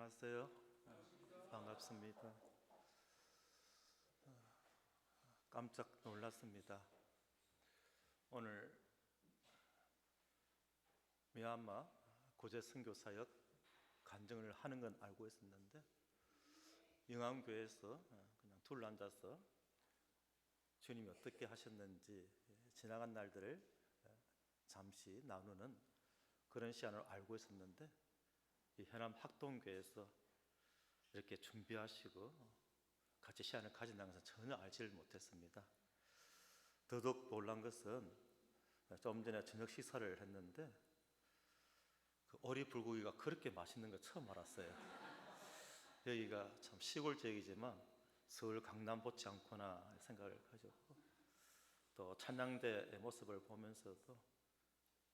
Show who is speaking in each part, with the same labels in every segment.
Speaker 1: 안녕하세요. 반갑습니다. 깜짝 놀랐습니다. 오늘 미얀마 고제 선교사역 간증을 하는 건 알고 있었는데 영암교회에서 그냥 둘러앉아서 주님이 어떻게 하셨는지 지나간 날들을 잠시 나누는 그런 시간을 알고 있었는데 이 해남 학동교회에서 이렇게 준비하시고 같이 시간을 가진다는 것은 전혀 알지를 못했습니다. 더더욱 놀란 것은 좀 전에 저녁 식사를 했는데 그 오리 불고기가 그렇게 맛있는 거 처음 알았어요. 여기가 참 시골 지역이지만 서울 강남 못지 않구나 생각을 가졌고, 또 찬양대의 모습을 보면서도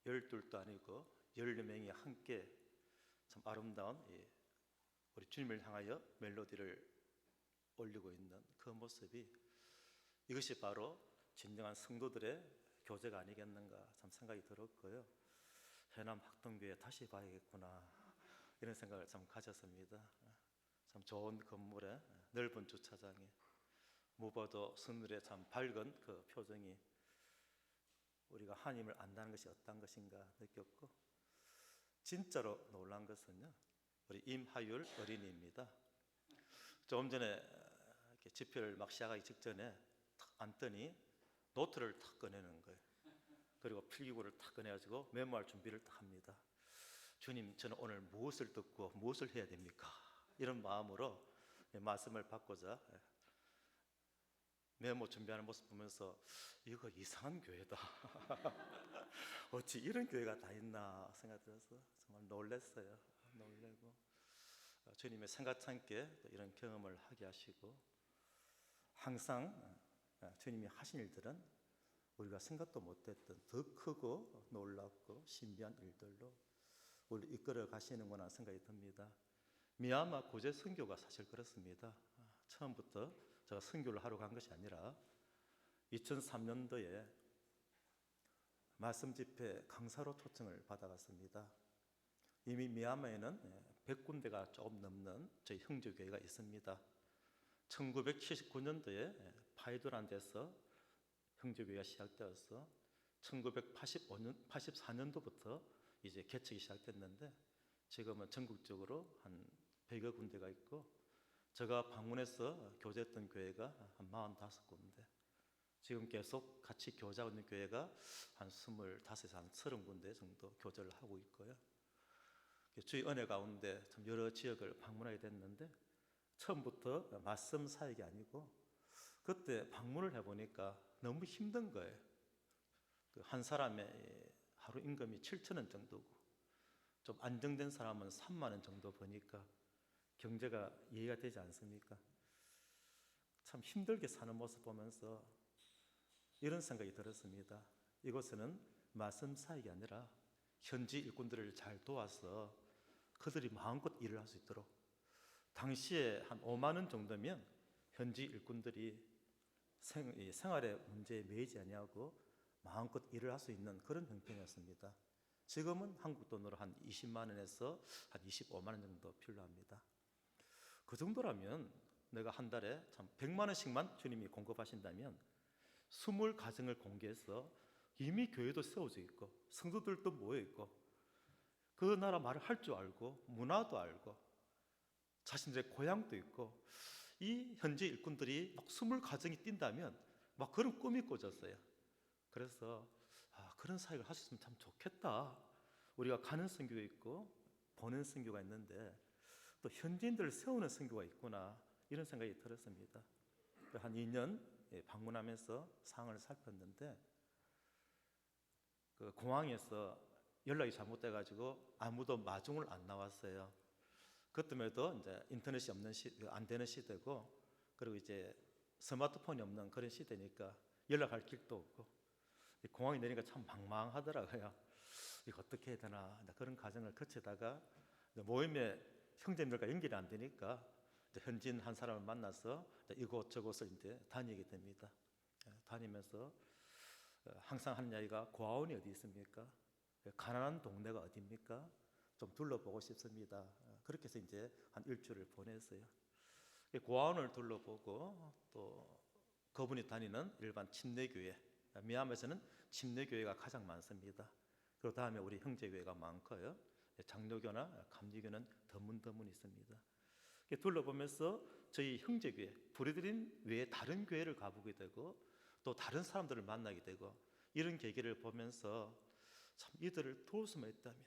Speaker 1: 12도 아니고 14명이 함께 참 아름다운 우리 주님을 향하여 멜로디를 올리고 있는 그 모습이, 이것이 바로 진정한 성도들의 교제가 아니겠는가 참 생각이 들었고요. 해남 학동교회 다시 봐야겠구나 이런 생각을 참 가졌습니다. 참 좋은 건물에 넓은 주차장에 무보도 선늘의 참 밝은 그 표정이 우리가 하나님을 안다는 것이 어떤 것인가 느꼈고, 진짜로 놀란 것은요, 우리 임하율 어린이입니다. 조금 전에 이렇게 집회를 막 시작하기 직전에 탁 앉더니 노트를 탁 꺼내는 거예요. 그리고 필기구를 탁 꺼내가지고 메모할 준비를 딱 합니다. 주님, 저는 오늘 무엇을 듣고 무엇을 해야 됩니까? 이런 마음으로 말씀을 받고자 메모 준비하는 모습 보면서 이거 이상한 교회다. 어찌 이런 교회가 다 있나 생각 들어서 정말 놀랐어요. 놀래고 주님의 생각지 않게 이런 경험을 하게 하시고, 항상 주님이 하신 일들은 우리가 생각도 못했던 더 크고 놀랍고 신비한 일들로 우리를 이끌어 가시는구나 생각이 듭니다. 미얀마 고제 선교가 사실 그렇습니다. 처음부터 제가 선교를 하러 간 것이 아니라 2003년도에 말씀 집회 강사로 초청을 받아갔습니다. 이미 미얀마에는 100군데가 조금 넘는 저희 형제교회가 있습니다. 1979년도에 파이도라는 데서 형제교회가 시작되어서 1984년도부터 이제 개척이 시작됐는데, 지금은 전국적으로 한 100여 군데가 있고, 제가 방문해서 교제했던 교회가 한 45군데, 지금 계속 같이 교제하고 있는 교회가 한 25에서 한 30군데 정도 교제를 하고 있고요. 주의 은혜 가운데 참 여러 지역을 방문하게 됐는데, 처음부터 말씀 사역이 아니고 그때 방문을 해보니까 너무 힘든 거예요. 한 사람의 하루 임금이 7,000원 정도고, 좀 안정된 사람은 3만 원 정도 버니까 경제가 이해가 되지 않습니까? 참 힘들게 사는 모습 보면서 이런 생각이 들었습니다. 이곳에는 말씀 사역이 아니라 현지 일꾼들을 잘 도와서 그들이 마음껏 일을 할 수 있도록, 당시에 한 5만 원 정도면 현지 일꾼들이 생활의 문제에 매이지 아니하고 마음껏 일을 할 수 있는 그런 형편이었습니다. 지금은 한국 돈으로 한 20만 원에서 한 25만 원 정도 필요합니다. 그 정도라면 내가 한 달에 참 100만 원씩만 주님이 공급하신다면 20가정을 공개해서 이미 교회도 세워져 있고 성도들도 모여 있고 그 나라 말을 할 줄 알고 문화도 알고 자신들의 고향도 있고, 이 현지 일꾼들이 막 20가정이 뛴다면 막 그런 꿈이 꿔졌어요. 그래서 그런 사역을 할 수 있으면 참 좋겠다. 우리가 가는 선교가 있고 보는 선교가 있는데 또 현지인들을 세우는 선교가 있구나, 이런 생각이 들었습니다. 한 2년 방문하면서 상황을 살폈는데, 그 공항에서 연락이 잘못돼가지고 아무도 마중을 안 나왔어요. 그때에도 이제 인터넷이 안 되는 시대고, 그리고 이제 스마트폰이 없는 그런 시대니까 연락할 길도 없고, 공항에 내리니까 참 망망하더라고요. 이거 어떻게 해야 되나, 그런 과정을 거치다가 모임에 형제님들과 연결이 안 되니까 현지인 한 사람을 만나서 이곳저곳을 이제 다니게 됩니다. 다니면서 항상 하는 이야기가 고아원이 어디 있습니까? 가난한 동네가 어디입니까? 좀 둘러보고 싶습니다. 그렇게 해서 이제 한 일주일을 보냈어요. 고아원을 둘러보고 또 그분이 다니는 일반 침례교회, 미얀마에서는 침례교회가 가장 많습니다. 그 다음에 우리 형제교회가 많고요. 장로교나 감리교는 드문드문 있습니다. 둘러보면서 저희 형제교회, 부르드림 외에 다른 교회를 가보게 되고 또 다른 사람들을 만나게 되고 이런 계기를 보면서 참 이들을 도울 수만 있다며,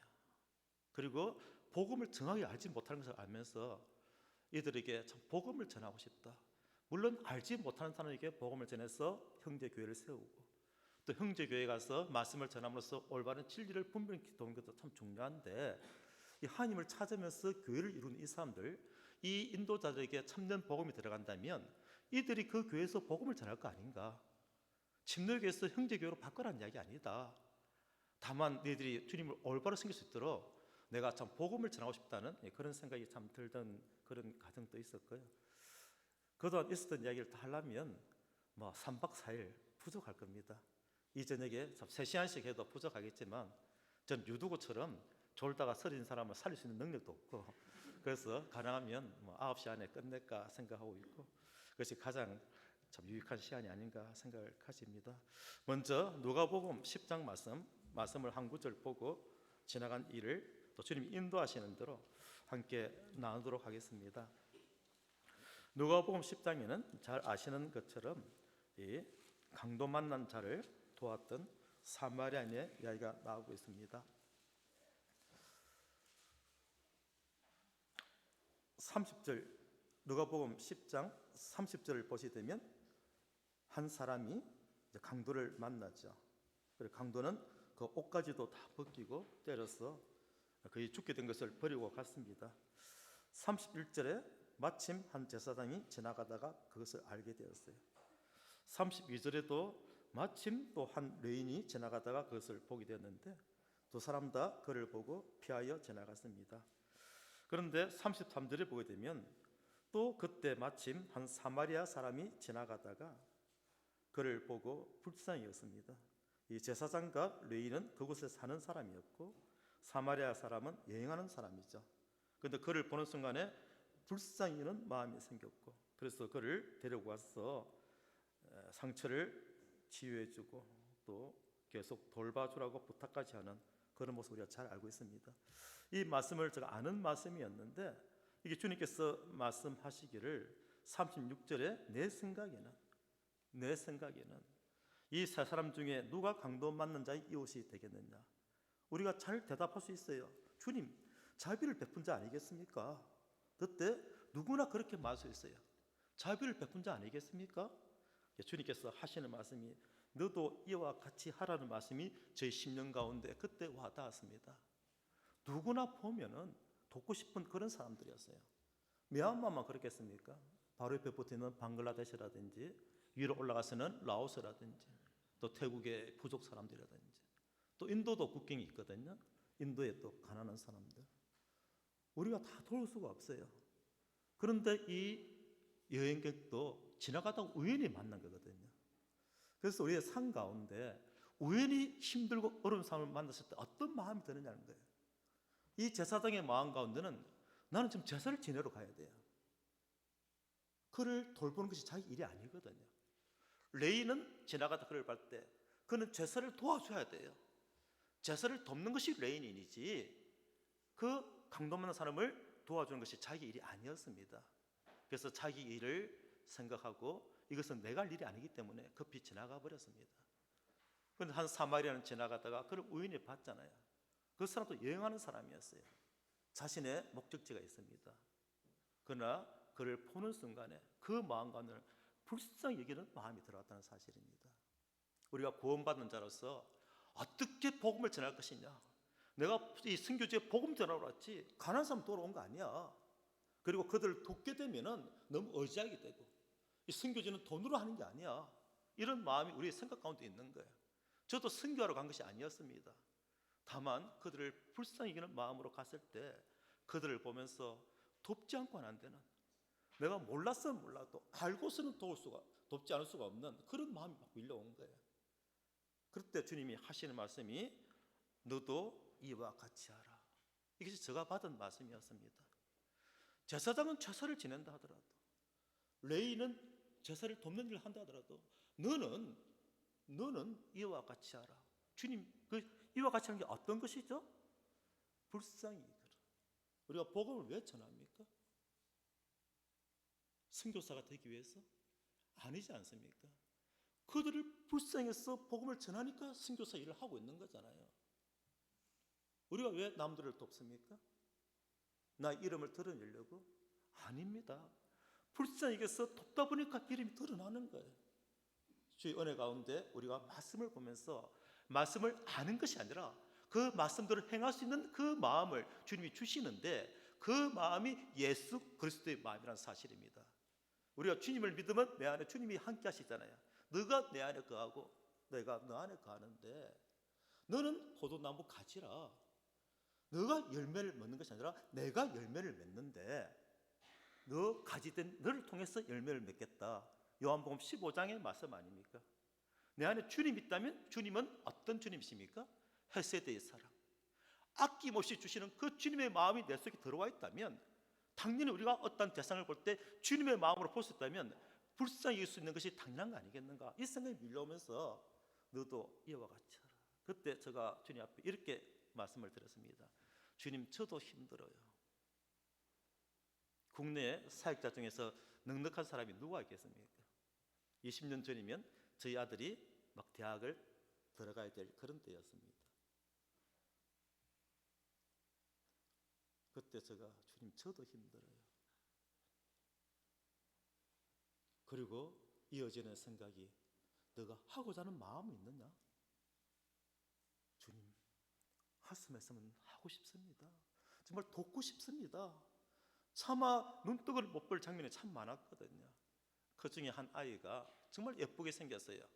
Speaker 1: 그리고 복음을 정확히 알지 못하는 것을 알면서 이들에게 참 복음을 전하고 싶다. 물론 알지 못하는 사람에게 복음을 전해서 형제교회를 세우고 또 형제교회에 가서 말씀을 전함으로써 올바른 진리를 분명히 도는 것도 참 중요한데, 이 하나님을 찾으면서 교회를 이루는 이 사람들, 이 인도자들에게 참된 복음이 들어간다면 이들이 그 교회에서 복음을 전할 거 아닌가. 침례교회에서 형제교회로 바꿔라는 이야기 아니다. 다만 너희들이 주님을 올바로 섬길 수 있도록 내가 참 복음을 전하고 싶다는 그런 생각이 참 들던 그런 가정도 있었고요. 그동안 있었던 이야기를 다 하려면 3박 4일 부족할 겁니다. 이 저녁에 3시간씩 해도 부족하겠지만 전 유두고처럼 졸다가 쓰러진 사람을 살릴 수 있는 능력도 없고, 그래서 가능하면 9시 안에 끝낼까 생각하고 있고, 그것이 가장 참 유익한 시간이 아닌가 생각을 가집니다. 먼저 누가복음 10장 말씀을 한 구절 보고 지나간 일을 또 주님이 인도하시는 대로 함께 나누도록 하겠습니다. 누가복음 10장에는 잘 아시는 것처럼 이 강도 만난 자를 도왔던 사마리아인의 이야기가 나오고 있습니다. 30절, 누가복음 10장 30절을 보시게 되면 한 사람이 강도를 만나죠. 그리고 강도는 그 옷가지도 다 벗기고 때려서 거의 죽게 된 것을 버리고 갔습니다. 31절에 마침 한 제사장이 지나가다가 그것을 알게 되었어요. 32절에도 마침 또 한 레인이 지나가다가 그것을 보게 되었는데 두 사람 다 그를 보고 피하여 지나갔습니다. 그런데 33절에 보게 되면 또 그때 마침 한 사마리아 사람이 지나가다가 그를 보고 불쌍히 여겼습니다. 이 제사장과 레위는 그곳에 사는 사람이었고 사마리아 사람은 여행하는 사람이죠. 그런데 그를 보는 순간에 불쌍히 여기는 마음이 생겼고, 그래서 그를 데리고 와서 상처를 치유해주고 또 계속 돌봐주라고 부탁까지 하는 그런 모습을 우리가 잘 알고 있습니다. 이 말씀을 제가 아는 말씀이었는데 이게 주님께서 말씀하시기를 36절에 내 생각에는 이 세 사람 중에 누가 강도 맞는 자의 이웃이 되겠느냐. 우리가 잘 대답할 수 있어요. 주님, 자비를 베푼 자 아니겠습니까? 그때 누구나 그렇게 말할 수 있어요. 자비를 베푼 자 아니겠습니까? 주님께서 하시는 말씀이 너도 이와 같이 하라는 말씀이 저희 심령 가운데 그때 와 닿았습니다. 누구나 보면은 돕고 싶은 그런 사람들이었어요. 미얀마만 그렇겠습니까? 바로 옆에 붙어있는 방글라데시라든지 위로 올라가서는 라오스라든지 또 태국의 부족 사람들이라든지 또 인도도 국경이 있거든요. 인도에 또 가난한 사람들, 우리가 다 도울 수가 없어요. 그런데 이 여행객도 지나가다가 우연히 만난 거거든요. 그래서 우리의 삶 가운데 우연히 힘들고 어려운 사람을 만났을 때 어떤 마음이 드느냐는 거예요. 이 제사장의 마음 가운데는 나는 지금 제사를 지내러 가야 돼요. 그를 돌보는 것이 자기 일이 아니거든요. 레인은 지나가다 그를 볼 때 그는 제사를 도와줘야 돼요. 제사를 돕는 것이 레인이지 그 강도 많은 사람을 도와주는 것이 자기 일이 아니었습니다. 그래서 자기 일을 생각하고 이것은 내가 할 일이 아니기 때문에 급히 지나가 버렸습니다. 그런데 한 사마리아는 지나가다가 그를 우연히 봤잖아요. 그 사람도 여행하는 사람이었어요. 자신의 목적지가 있습니다. 그러나 그를 보는 순간에 그 마음 가운데는 불쌍히 여기는 마음이 들어왔다는 사실입니다. 우리가 구원받는 자로서 어떻게 복음을 전할 것이냐. 내가 이 선교지에 복음 전하러 왔지 가난한 사람 돌아온 거 아니야. 그리고 그들을 돕게 되면은 너무 의지하게 되고 이 선교지는 돈으로 하는 게 아니야. 이런 마음이 우리의 생각 가운데 있는 거예요. 저도 선교하러 간 것이 아니었습니다. 다만 그들을 불쌍히 여기는 마음으로 갔을 때 그들을 보면서 돕지 않고는 안 되는, 내가 몰랐으면 몰라도 알고서는 돕지 않을 수가 없는 그런 마음이 막 밀려온 거예요. 그때 주님이 하시는 말씀이 너도 이와 같이 하라. 이것이 제가 받은 말씀이었습니다. 제사장은 제사를 지낸다 하더라도, 레위는 제사를 돕는 일을 한다 하더라도 너는 이와 같이 하라. 주님, 이와 같이 하는 게 어떤 것이죠? 불쌍히 여겨라. 우리가 복음을 왜 전합니까? 선교사가 되기 위해서? 아니지 않습니까? 그들을 불쌍해서 복음을 전하니까 선교사 일을 하고 있는 거잖아요. 우리가 왜 남들을 돕습니까? 나 이름을 드러내려고? 아닙니다. 불쌍히 여겨서 돕다 보니까 이름이 드러나는 거예요. 주의 은혜 가운데 우리가 말씀을 보면서 말씀을 아는 것이 아니라 그 말씀들을 행할 수 있는 그 마음을 주님이 주시는데, 그 마음이 예수 그리스도의 마음이라는 사실입니다. 우리가 주님을 믿으면 내 안에 주님이 함께 하시잖아요. 너가 내 안에 거하고 내가 너 안에 거하는데, 너는 포도나무 가지라. 너가 열매를 맺는 것이 아니라 내가 열매를 맺는데, 너 가지된 너를 통해서 열매를 맺겠다. 요한복음 15장의 말씀 아닙니까? 내 안에 주님이 있다면 주님은 어떤 주님이십니까? 헤세드의 사랑, 아낌없이 주시는 그 주님의 마음이 내 속에 들어와 있다면, 당연히 우리가 어떤 대상을 볼 때 주님의 마음으로 볼 수 있다면 불쌍히 여길 수 있는 것이 당연한 거 아니겠는가? 이 생각이 밀려오면서 너도 이와 같이 하라. 그때 제가 주님 앞에 이렇게 말씀을 드렸습니다. 주님, 저도 힘들어요. 국내 사역자 중에서 넉넉한 사람이 누가 있겠습니까? 20년 전이면 저희 아들이 막 대학을 들어가야 될 그런 때였습니다. 그때 제가 주님, 저도 힘들어요. 그리고 이어지는 생각이, 너가 하고자 하는 마음이 있느냐? 주님, 할 수만 있으면 하고 싶습니다. 정말 돕고 싶습니다. 차마 눈뜨고를 못 볼 장면이 참 많았거든요. 그 중에 한 아이가 정말 예쁘게 생겼어요.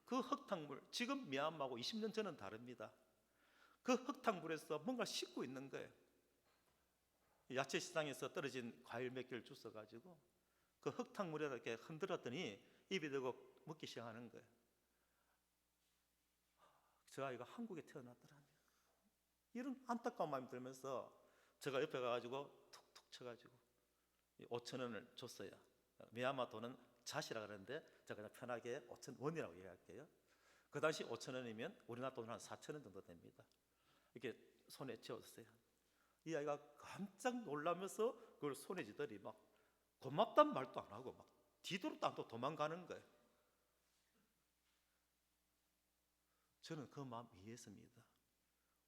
Speaker 1: 그 흙탕물, 지금 미얀마하고 20년 전은 다릅니다. 그 흙탕물에서 뭔가 씻고 있는 거예요. 야채 시장에서 떨어진 과일 몇 개를 주워가지고 그 흙탕물에다 이렇게 흔들었더니 입에 대고 먹기 시작하는 거예요. 저 아이가 한국에 태어났더라면. 이런 안타까운 마음이 들면서 제가 옆에 가가지고 툭툭 쳐가지고 5천 원을 줬어요. 미얀마 돈은 자시라 그러는데 제가 그냥 편하게 5천 원이라고 얘기할게요. 그 당시 5천 원이면 우리나라 돈은 한 4천 원 정도 됩니다. 이렇게 손에 쥐었어요. 이 아이가 깜짝 놀라면서 그걸 손에 쥐더니 막 고맙단 말도 안 하고 막 뒤돌아도 안 하고 도망가는 거예요. 저는 그 마음 이해했습니다.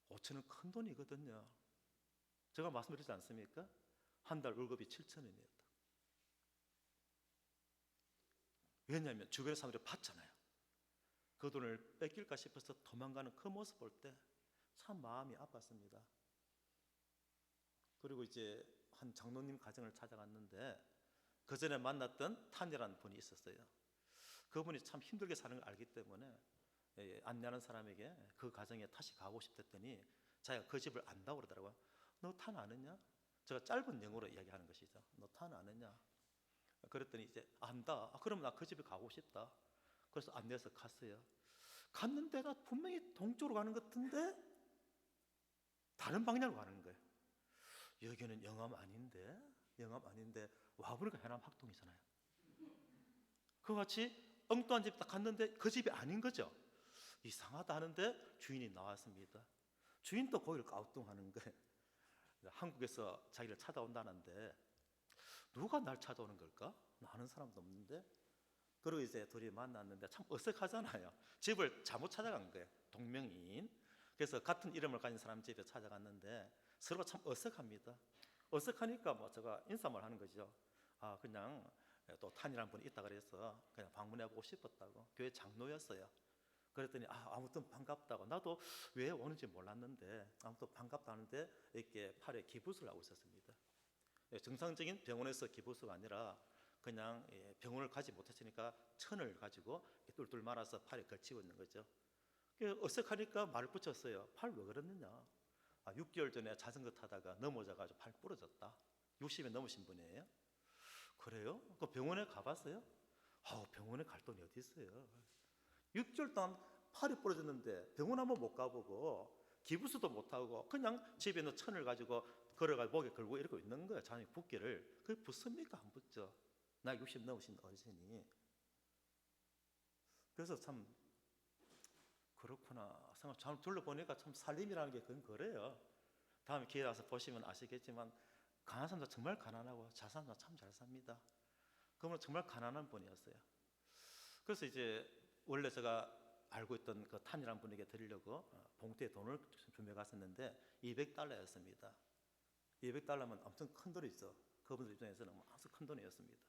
Speaker 1: 5천 원 큰 돈이거든요. 제가 말씀드리지 않습니까? 한 달 월급이 7천 원이었다. 왜냐하면 주변의 사람들이 봤잖아요. 그 돈을 뺏길까 싶어서 도망가는 그 모습 볼 때 참 마음이 아팠습니다. 그리고 이제 한 장로님 가정을 찾아갔는데 그 전에 만났던 탄이라는 분이 있었어요. 그분이 참 힘들게 사는 걸 알기 때문에 안내하는 사람에게 그 가정에 다시 가고 싶댔더니 자기가 그 집을 안다고 그러더라고요. 너 탄 아느냐? 제가 짧은 영어로 이야기하는 것이죠. 너 탄 아느냐? 그랬더니 이제 안다. 그럼 나 그 집에 가고 싶다. 그래서 안내해서 갔어요. 갔는데 나 분명히 동쪽으로 가는 것 같은데 다른 방향으로 가는 거예요. 여기는 영암 아닌데 와보니까 해남 학동이잖아요. 그와 같이 엉뚱한 집 딱 갔는데 그 집이 아닌 거죠. 이상하다 하는데 주인이 나왔습니다. 주인도 거기를 까우뚱하는 거예요. 한국에서 자기를 찾아온다는데 누가 날 찾아오는 걸까? 아는 사람도 없는데. 그리고 이제 둘이 만났는데 참 어색하잖아요. 집을 잘못 찾아간 거예요. 동명이인. 그래서 같은 이름을 가진 사람 집에 찾아갔는데 서로 참 어색합니다. 어색하니까 뭐 제가 인사말 하는 거죠. 그냥 또 탄이라는 분이 있다 그래서 그냥 방문해보고 싶었다고. 교회 장로였어요. 그랬더니 아무튼 반갑다고. 나도 왜 오는지 몰랐는데 아무튼 반갑다 하는데 이렇게 팔에 기부스를 하고 있었습니다. 정상적인 병원에서 기부스가 아니라 그냥 병원을 가지 못했으니까 천을 가지고 똘똘 말아서 팔에 걸치고 있는 거죠. 어색하니까 말을 붙였어요. 팔 왜 그랬느냐? 6개월 전에 자전거 타다가 넘어져가지고 팔 부러졌다. 60에 넘으신 분이에요. 그래요? 그 병원에 가봤어요? 병원에 갈 돈이 어디 있어요? 6개월 동안 팔이 부러졌는데 병원 한번 못 가보고 기부스도 못 하고 그냥 집에 있는 천을 가지고 걸어가 목에 걸고 이러고 있는 거야. 자녀 붓기를. 그게 붙습니까? 안 붙죠. 나 60 넘으신 어르신이. 그래서 참 그렇구나 생각. 참 둘러보니까 참 살림이라는 게 그건 그래요. 다음에 기회 와서 보시면 아시겠지만 가난한 사람도 정말 가난하고 잘 사는 사람 참 잘 삽니다. 그분은 정말 가난한 분이었어요. 그래서 이제 원래 제가 알고 있던 그 탄이라는 분에게 드리려고 봉투에 돈을 준비해 갔었는데 $200였습니다. $200면 엄청 큰 돈이죠. 그분들 입장에서는 아주 큰 돈이었습니다.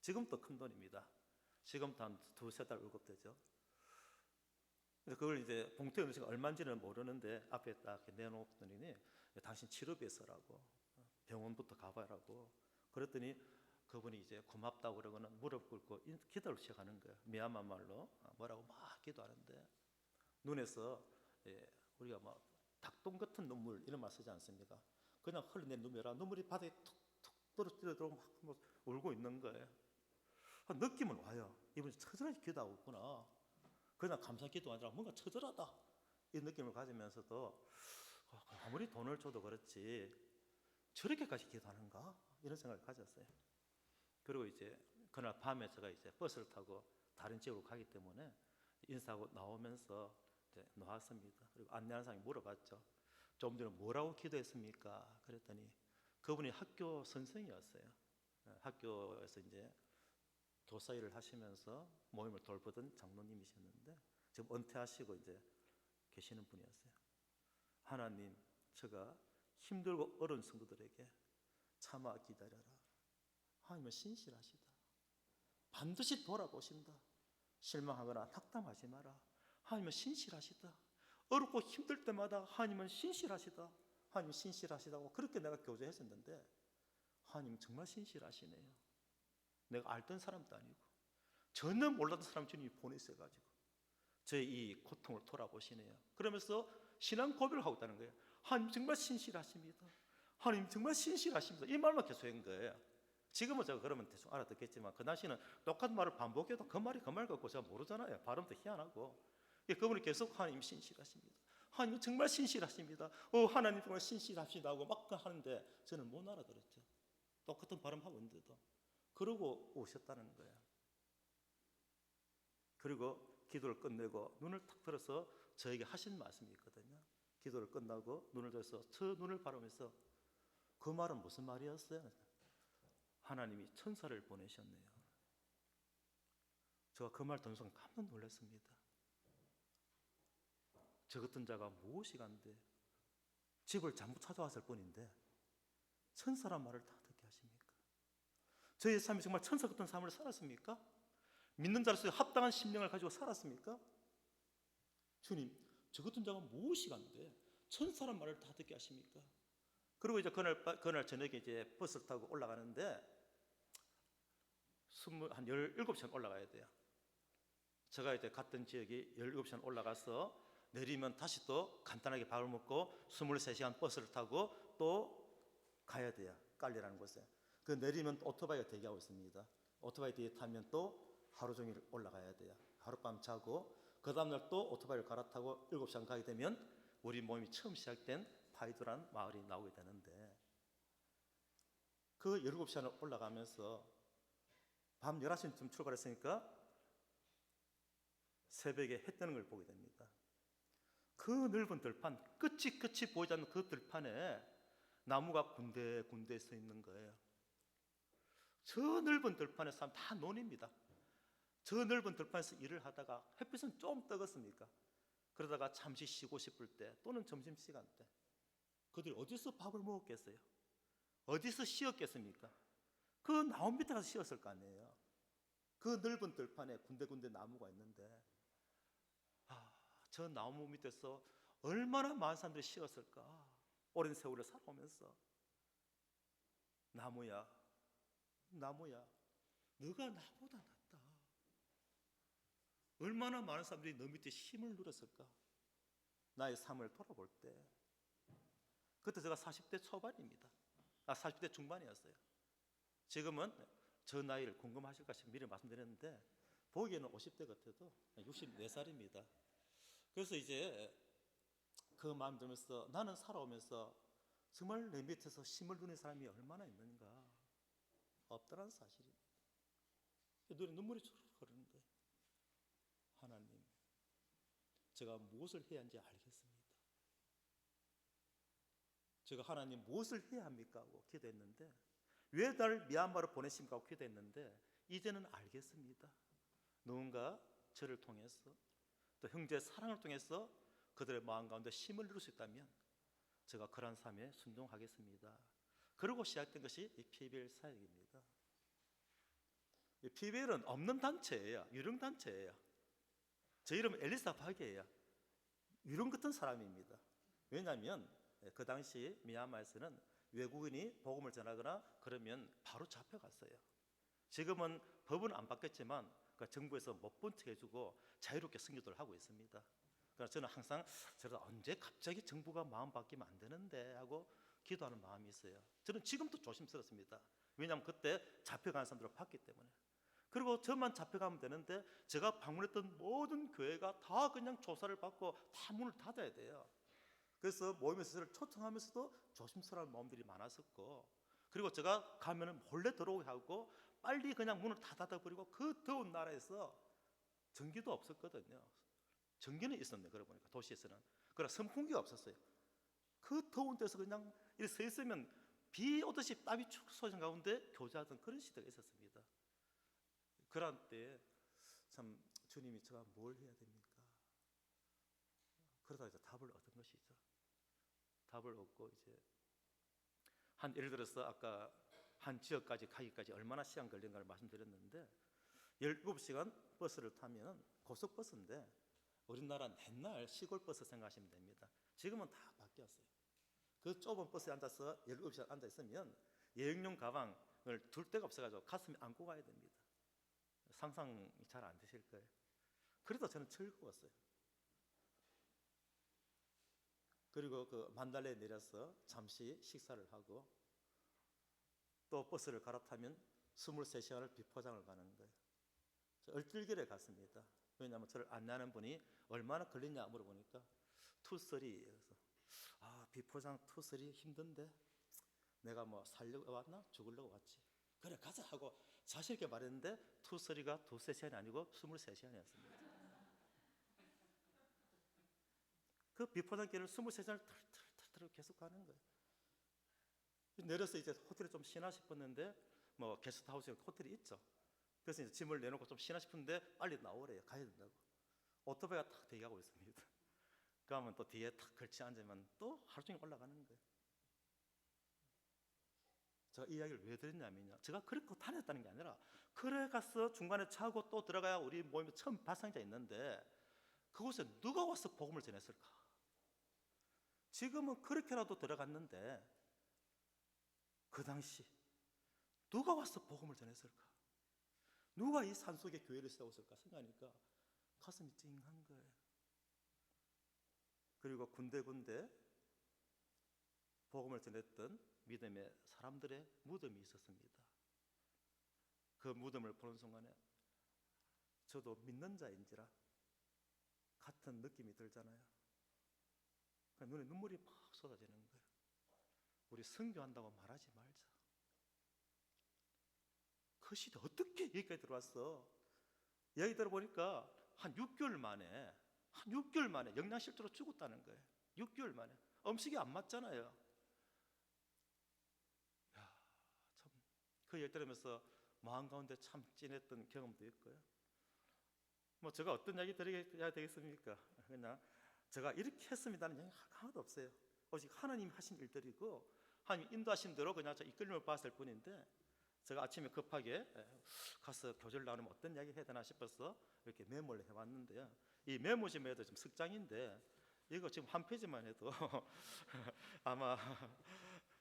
Speaker 1: 지금도 큰 돈입니다. 지금도 한 두세 달 월급되죠. 그래서 그걸 이제 봉투에 넣으신 얼마인지는 모르는데 앞에 딱 내놓았더니 당신 치료비에 쓰라고, 병원부터 가봐라고. 그랬더니 그분이 이제 고맙다고 그러고는 무릎 꿇고 기도를 시작하는 거예요. 미얀마 말로 뭐라고 막 기도하는데 눈에서 우리가 막 닭똥 같은 눈물 이런 말 쓰지 않습니까? 그냥 흘러낸 눈물이 바닥에 툭툭 떨어뜨려도 막 울고 있는 거예요. 느낌은 와요. 이분이 처절하게 기도하고 있구나. 그냥 감사 기도 아니라 뭔가 처절하다 이 느낌을 가지면서도 아무리 돈을 줘도 그렇지 저렇게까지 기도하는가 이런 생각을 가졌어요. 그리고 이제 그날 밤에 제가 이제 버스를 타고 다른 지역으로 가기 때문에 인사하고 나오면서 이제 나왔습니다. 그리고 안내하는 사람이 물어봤죠. 좀 전에 뭐라고 기도했습니까? 그랬더니 그분이 학교 선생이었어요. 학교에서 이제 교사 일을 하시면서 모임을 돌보던 장로님이셨는데 지금 은퇴하시고 이제 계시는 분이었어요. 하나님, 제가 힘들고 어려운 성도들에게 참아 기다려라. 하나님은 신실하시다. 반드시 돌아보신다. 실망하거나 낙담하지 마라. 하나님은 신실하시다. 어렵고 힘들 때마다 하나님은 신실하시다. 하나님 신실하시다고 그렇게 내가 교제했었는데 하나님 정말 신실하시네요. 내가 알던 사람도 아니고 전혀 몰랐던 사람 주님이 보내셔가지고 저의 이 고통을 돌아보시네요. 그러면서 신앙 고백을 하고 있다는 거예요. 하나님 정말 신실하십니다. 하나님 정말 신실하십니다. 이 말만 계속 한 거예요. 지금은 제가 그러면 대충 알아듣겠지만 그 당시는 똑같은 말을 반복해도 그 말이 그 말 같고 제가 모르잖아요. 발음도 희한하고. 그분이 계속 하나님 신실하십니다. 하나님 정말 신실하십니다. 하나님 정말 신실하시다고 막 하는데 저는 못 알아들었죠. 똑같은 발음하고 있는데도. 그러고 오셨다는 거예요. 그리고 기도를 끝내고 눈을 탁 들어서 저에게 하신 말씀이 있거든요. 기도를 끝나고 눈을 들어서 저 눈을 바라보면서 그 말은 무슨 말이었어요? 하나님이 천사를 보내셨네요. 제가 그 말 듣는 순간 깜짝 놀랐습니다. 저 같은 자가 무엇이 간데 집을 잘못 찾아왔을 뿐인데 천사란 말을 다 듣게 하십니까? 저의 삶이 정말 천사 같은 삶을 살았습니까? 믿는 자로서 합당한 심령을 가지고 살았습니까? 주님, 저 같은 자가 무엇이 간데 천사란 말을 다 듣게 하십니까? 그리고 이제 그날 저녁에 이제 버스를 타고 올라가는데 한 17시간 올라가야 돼요. 제가 이제 갔던 지역이 17시간 올라가서 내리면 다시 또 간단하게 밥을 먹고 23시간 버스를 타고 또 가야 돼요. 깔리라는 곳에. 그 내리면 오토바이가 대기하고 있습니다. 오토바이 뒤에 타면 또 하루 종일 올라가야 돼요. 하룻밤 자고 그 다음날 또 오토바이를 갈아타고 7시간 가게 되면 우리 모임이 처음 시작된 파이두라는 마을이 나오게 되는데 그 17시간을 올라가면서 밤 11시쯤 출발했으니까 새벽에 해 뜨는 걸 보게 됩니다. 그 넓은 들판, 끝이 보이지 않는 그 들판에 나무가 군데군데 서 있는 거예요. 저 넓은 들판에 사람 다 논입니다. 저 넓은 들판에서 일을 하다가 햇빛은 좀 뜨겁습니까? 그러다가 잠시 쉬고 싶을 때 또는 점심시간 때 그들이 어디서 밥을 먹었겠어요? 어디서 쉬었겠습니까? 그 나무 밑에 가서 쉬었을 거 아니에요. 그 넓은 들판에 군데군데 나무가 있는데 저 나무 밑에서 얼마나 많은 사람들이 쉬었을까? 오랜 세월을 살아오면서 나무야 너가 나보다 낫다. 얼마나 많은 사람들이 너 밑에 힘을 누렸을까? 나의 삶을 돌아볼 때 그때 제가 40대 초반입니다. 40대 중반이었어요. 지금은 저 나이를 궁금하실까 싶어 미리 말씀드렸는데 보기에는 50대 같아도 64살입니다. 그래서 이제 그 마음 들면서 나는 살아오면서 정말 내 밑에서 힘을 누리는 사람이 얼마나 있는가? 없다는 사실입니다. 눈에 눈물이 주르륵 흐르는 거예요. 하나님, 제가 무엇을 해야 하는지 알겠습니다. 제가 하나님 무엇을 해야 합니까? 하고 기도했는데, 왜 나를 미얀마로 보내십니까? 하고 기도했는데, 이제는 알겠습니다. 누군가 저를 통해서 또 형제의 사랑을 통해서 그들의 마음 가운데 힘을 누릴 수 있다면 제가 그러한 삶에 순종하겠습니다. 그러고 시작된 것이 이 PBL 사역입니다. 이 PBL은 없는 단체예요. 유령단체예요. 제 이름은 엘리사 박이에요. 유령 같은 사람입니다. 왜냐하면 그 당시 미얀마에서는 외국인이 복음을 전하거나 그러면 바로 잡혀갔어요. 지금은 법은 안 바뀌었지만 정부에서 못 본 척 해주고 자유롭게 선교도를 하고 있습니다. 그래서 저는 항상 저는 언제 갑자기 정부가 마음 바뀌면 안 되는데 하고 기도하는 마음이 있어요. 저는 지금도 조심스럽습니다. 왜냐하면 그때 잡혀간 사람들을 봤기 때문에. 그리고 저만 잡혀가면 되는데 제가 방문했던 모든 교회가 다 그냥 조사를 받고 다 문을 닫아야 돼요. 그래서 모임에서 저를 초청하면서도 조심스러운 마음들이 많았었고, 그리고 제가 가면은 몰래 들어오게 하고 빨리 그냥 문을 다 닫아버리고, 그 더운 나라에서 전기도 없었거든요. 전기는 있었네, 그러고 보니까 도시에서는. 그러나 선풍기가 없었어요. 그 더운 데서 그냥 이렇게 서 있으면 비 오듯이 땀이 축 쏟아진 가운데 교제하던 그런 시대가 있었습니다. 그런 때 참 주님이 제가 뭘 해야 됩니까? 그러다 이제 답을 얻은 것이죠. 답을 얻고 이제 한 예를 들어서 아까 한 지역까지 가기까지 얼마나 시간 걸린가를 말씀드렸는데 17시간 버스를 타면 고속버스인데 우리나라 옛날 시골버스 생각하시면 됩니다. 지금은 다 바뀌었어요. 그 좁은 버스에 앉아서 17시간 앉아있으면 여행용 가방을 둘 데가 없어가지고 가슴에 안고 가야 됩니다. 상상이 잘 안 되실 거예요. 그래도 저는 즐거웠어요. 그리고 그 만달레에 내려서 잠시 식사를 하고 또 버스를 갈아타면 23시간을 비포장을 가는 거예요. 얼떨결에 갔습니다. 왜냐하면 저를 안내하는 분이 얼마나 걸리냐 물어보니까 투쓰리. 그래서 비포장 투쓰리 힘든데 내가 뭐 살려고 왔나? 죽으려고 왔지. 그래 가자 하고 자신 있게 말했는데 투쓰리가 두세 시간이 아니고 23시간이었습니다. 그 비포장길을 23시간을 털털털 계속 가는 거예요. 내려서 이제 호텔에 좀 쉬나 싶었는데 뭐 게스트하우스에 호텔이 있죠. 그래서 이제 짐을 내놓고 좀 쉬나 싶은데 빨리 나오래요. 가야 된다고. 오토바이가 탁 대기하고 있습니다. 그러면 또 뒤에 탁 걸치 앉으면 또 하루 종일 올라가는 거예요. 제가 이 이야기를 왜 드렸냐면요, 제가 그렇게 다녔다는 게 아니라 그래 가서 중간에 차고 또 들어가야 우리 모임에 처음 발상자 있는데 그곳에 누가 와서 복음을 전했을까? 지금은 그렇게라도 들어갔는데 그 당시 누가 와서 복음을 전했을까? 누가 이 산속에 교회를 세웠을까 생각하니까 가슴이 찡한 거예요. 그리고 군데군데 복음을 전했던 믿음의 사람들의 무덤이 있었습니다. 그 무덤을 보는 순간에 저도 믿는 자인지라 같은 느낌이 들잖아요. 눈에 눈물이 막 쏟아지는 거예요. 우리 선교한다고 말하지 말자. 그 시대 어떻게 여기까지 들어왔어? 얘기 들어보니까 한 6개월 만에 영양실조로 죽었다는 거예요. 6개월 만에. 음식이 안 맞잖아요. 참, 그 얘기 들으면서 마음 가운데 참 찐했던 경험도 있고요. 뭐 제가 어떤 이야기 드려야 되겠습니까? 그냥 제가 이렇게 했습니다는 얘기 하나도 없어요. 오직 하나님이 하신 일들이고 하나님 인도하신 대로 그냥 저 이끌림을 봤을 뿐인데, 제가 아침에 급하게 가서 교제를 나누면 어떤 이야기 해야 되나 싶어서 이렇게 메모를 해봤는데요. 이 메모 좀 해도 좀 석장인데 이거 지금 한 페이지만 해도 아마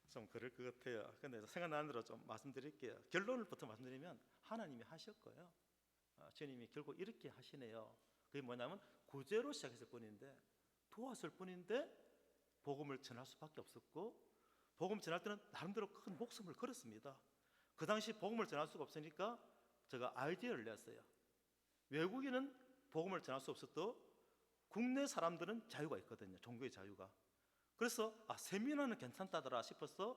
Speaker 1: 좀 그럴 것 같아요. 근데 생각나는 대로 좀 말씀드릴게요. 결론부터 말씀드리면 하나님이 하셨고요. 주님이 결국 이렇게 하시네요. 그게 뭐냐면 구제로 시작했을 뿐인데, 도왔을 뿐인데 복음을 전할 수밖에 없었고, 복음 전할 때는 나름대로 큰 목숨을 걸었습니다. 그 당시 복음을 전할 수가 없으니까 제가 아이디어를 냈어요. 외국인은 복음을 전할 수 없어도 국내 사람들은 자유가 있거든요. 종교의 자유가. 그래서 세미나는 괜찮다더라 싶어서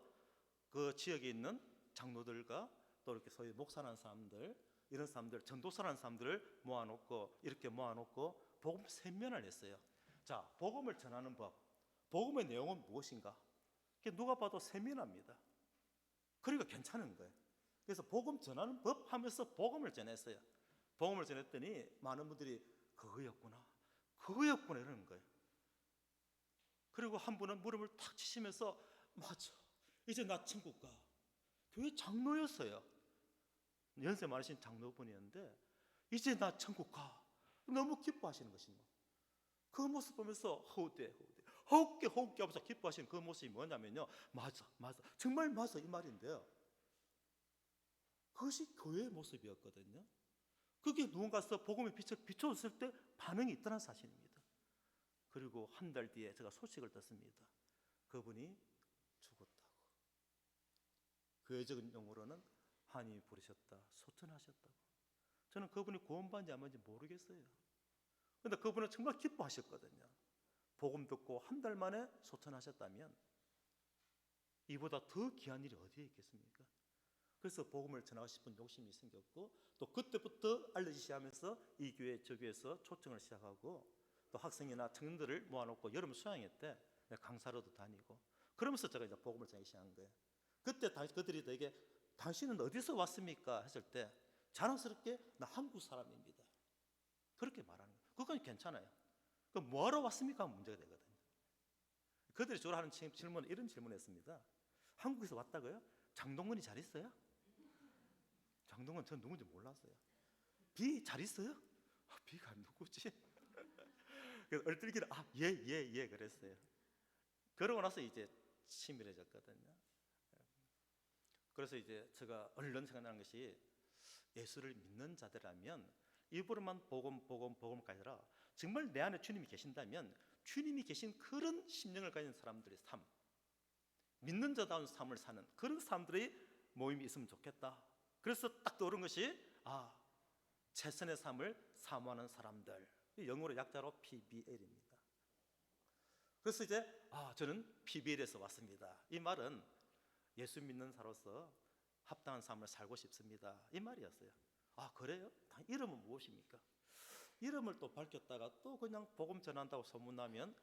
Speaker 1: 그 지역에 있는 장로들과 또 이렇게 소위 목사라는 사람들, 이런 사람들, 전도사라는 사람들을 모아놓고 이렇게 모아놓고 복음 세미나를 했어요. 자, 복음을 전하는 법, 복음의 내용은 무엇인가? 그게 누가 봐도 세미나입니다. 그러니까 괜찮은 거예요. 그래서 복음 전하는 법 하면서 복음을 전했어요. 복음을 전했더니 많은 분들이 그거였구나 이러는 거예요. 그리고 한 분은 무릎을 탁 치시면서 맞아, 이제 나 천국 가. 교회 장로였어요. 연세 많으신 장로분이었는데 이제 나 천국 가. 너무 기뻐하시는 것입니다. 그 모습 보면서 허우대 허우께 하면서 기뻐하시는 그 모습이 뭐냐면요, 맞아 정말 맞아 이 말인데요, 그것이 교회의 모습이었거든요. 그게 누군가서 복음의 빛을 비춰줬을 때 반응이 있다는 사실입니다. 그리고 한 달 뒤에 제가 소식을 듣습니다. 그분이 죽었다고. 교회적인 용어로는 한이 부르셨다, 소천하셨다고. 저는 그분이 구원받는지 안 받는지 모르겠어요. 그런데 그분은 정말 기뻐하셨거든요. 복음 듣고 한 달 만에 소천하셨다면 이보다 더 귀한 일이 어디에 있겠습니까? 그래서 복음을 전하고 싶은 욕심이 생겼고, 또 그때부터 알려지기 시작하면서 이 교회 저 교회에서 초청을 시작하고, 또 학생이나 청년들을 모아놓고 여름 수양회 때 강사로도 다니고, 그러면서 제가 이제 복음을 전하기 시작한 거예요. 그때 그들이 되게 당신은 어디서 왔습니까? 했을 때 자랑스럽게 나 한국 사람입니다. 그렇게 말하는 거예요. 그건 괜찮아요. 그럼 뭐하러 왔습니까? 문제가 되거든요. 그들이 주로 하는 질문은 이런 질문을 했습니다. 한국에서 왔다고요? 장동건이 잘 있어요? 장동건 전 누군지 몰랐어요. 비 잘 있어요? 비가 누구지? 그래서 얼떨결에 예 그랬어요. 그러고 나서 이제 치밀해졌거든요. 그래서 이제 제가 얼른 생각나는 것이, 예수를 믿는 자들이라면 입으로만 복음까지 아니라 정말 내 안에 주님이 계신다면 주님이 계신 그런 심령을 가진 사람들의 삶, 믿는 자다운 삶을 사는 그런 사람들의 모임이 있으면 좋겠다. 그래서 딱 떠오른 것이 최선의 삶을 사모하는 사람들, 영어로 약자로 PBL입니다. 그래서 이제 저는 PBL에서 왔습니다. 이 말은 예수 믿는 자로서 합당한 삶을 살고 싶습니다, 이 말이었어요. 그래요? 이름은 무엇입니까? 이름을 또 밝혔다가 또 그냥 복음 전한다고 소문나면